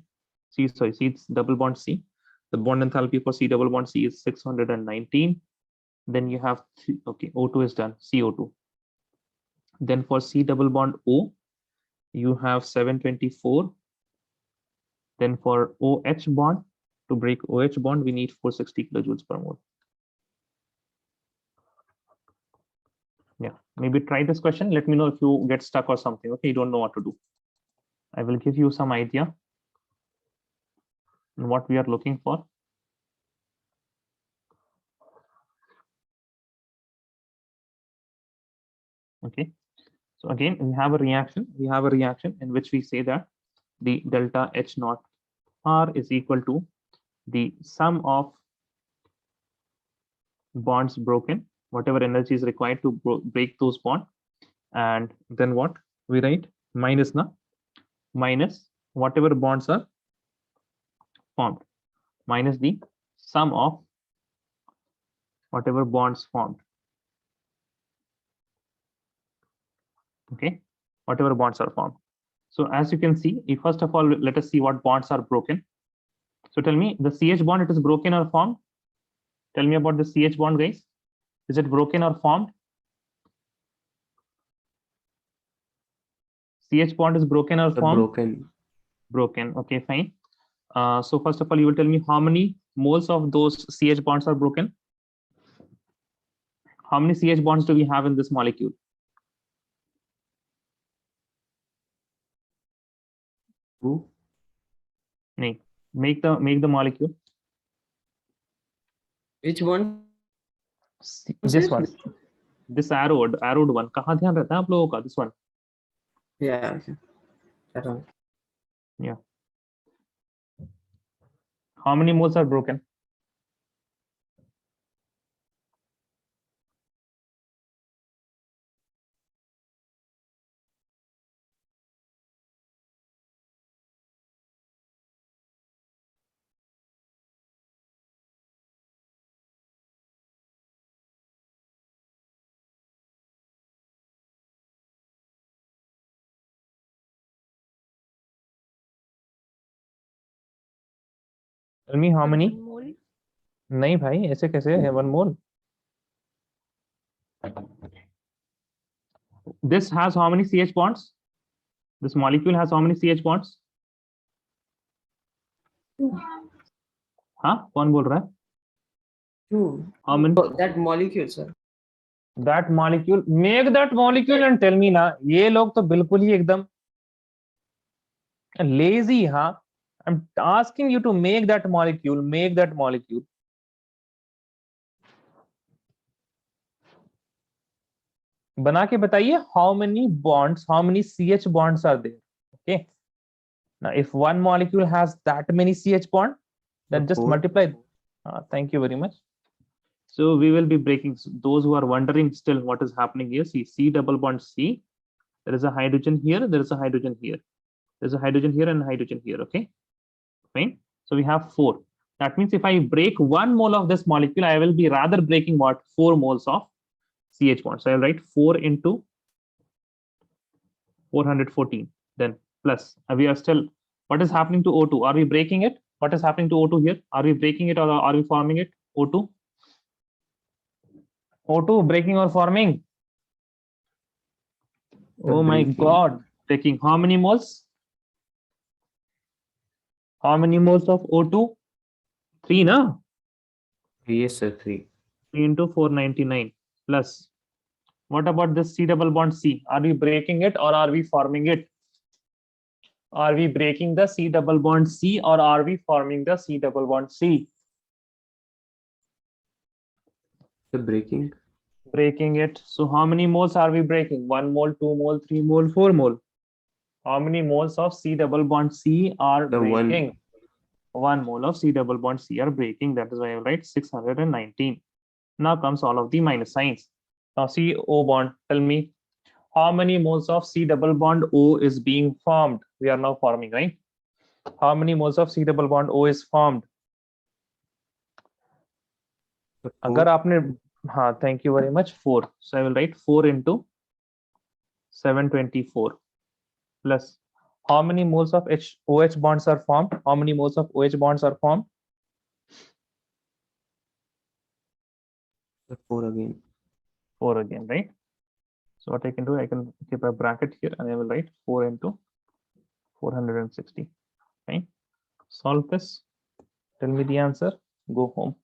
C it's double bond C. The bond enthalpy for C double bond C is 619. Then you have okay, O2 is done, CO2. Then for C double bond O, you have 724. Then for OH bond, to break OH bond, we need 460 kilojoules per mole. Yeah, maybe try this question. Let me know if you get stuck or something. Okay, you don't know what to do. I will give you some idea on what we are looking for. Okay, so again, we have a reaction. We have a reaction in which we say that the delta H naught R is equal to the sum of bonds broken, whatever energy is required to break those bonds, and then what we write minus whatever bonds are formed minus the sum of whatever bonds formed. Okay, whatever bonds are formed. So as you can see, if first of all, let us see what bonds are broken. So tell me, the CH bond, it is broken or formed? Tell me about the CH bond, guys. Is it broken or formed? CH bond is broken or formed? Broken. Broken. Okay, fine. So first of all, you will tell me how many moles of those CH bonds are broken. How many CH bonds do we have in this molecule? Two. Make the molecule. Which one? This one. This arrowed one. कहाँ ध्यान रहता है आप लोगों का? This one. Yeah. Okay. That one. Yeah. How many moles are broken? Tell me how many? 1 mole. नहीं भाई, ऐसे कैसे है 1 mole? This has how many CH bonds? This molecule has how many CH bonds? हाँ, कौन बोल रहा है? Two. How many? Oh, that molecule, sir. That molecule. Make that molecule and tell me ना. ये लोग तो बिल्कुल ही एकदम lazy, हाँ. I'm asking you to make that molecule. Make that molecule. बना के बताइए how many bonds, how many CH bonds are there? Okay. Now, if one molecule has that many CH bond, then just 4. multiply. Thank you very much. So we will be breaking. Those who are wondering still what is happening here, see C double bond C. There is a hydrogen here. There is a hydrogen here. There's a hydrogen here and hydrogen here. Okay, fine. So we have 4. That means if I break 1 mole of this molecule, I will be rather breaking what 4 moles of CH bond. So I'll write 4 into 414. Then plus we are still. What is happening to O2? Are we breaking it? What is happening to O2 here? Are we breaking it or are we forming it? O2. O2 breaking or forming? Oh my God, breaking. How many moles? How many moles of O2? 3, no? Yes, sir. 3. 3 into 499 plus. What about this C double bond C? Are we breaking it or are we forming it? Are we breaking the C double bond C or are we forming the C double bond C? The breaking. Breaking it. So how many moles are we breaking? 1 mole, 2 mole, 3 mole, 4 mole. How many moles of C double bond C are The breaking? 1 mole of C double bond C are breaking. That is why I write 619. Now comes all of the minus signs. Now C O bond. Tell me how many moles of C double bond O is being formed? We are now forming, right? How many moles of C double bond O is formed? अगर आपने हाँ, thank you very much. 4. So I will write 4 into 724 plus how many moles of OH bonds are formed? How many moles of OH bonds are formed? 4 again. 4 again, right? So what I can do, I can keep a bracket here and I will write 4 into 460. Fine. Solve this. Tell me the answer. Go home.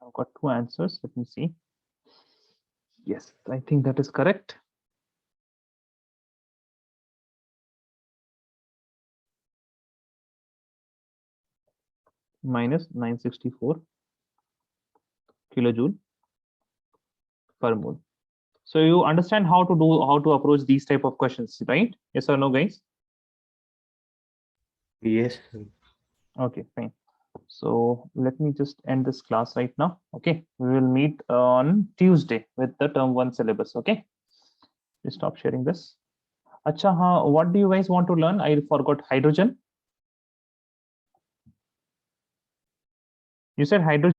I've got two answers. Let me see. Yes, I think that is correct. Minus 964 kilojoule per mole. So you understand how to approach these type of questions, right? Yes or no, guys? Yes, sir. Okay, fine. So let me just end this class right now. Okay, we will meet on Tuesday with the term 1 syllabus. Okay, please stop sharing this. Acha, what do you guys want to learn? I forgot hydrogen. You said hydrogen.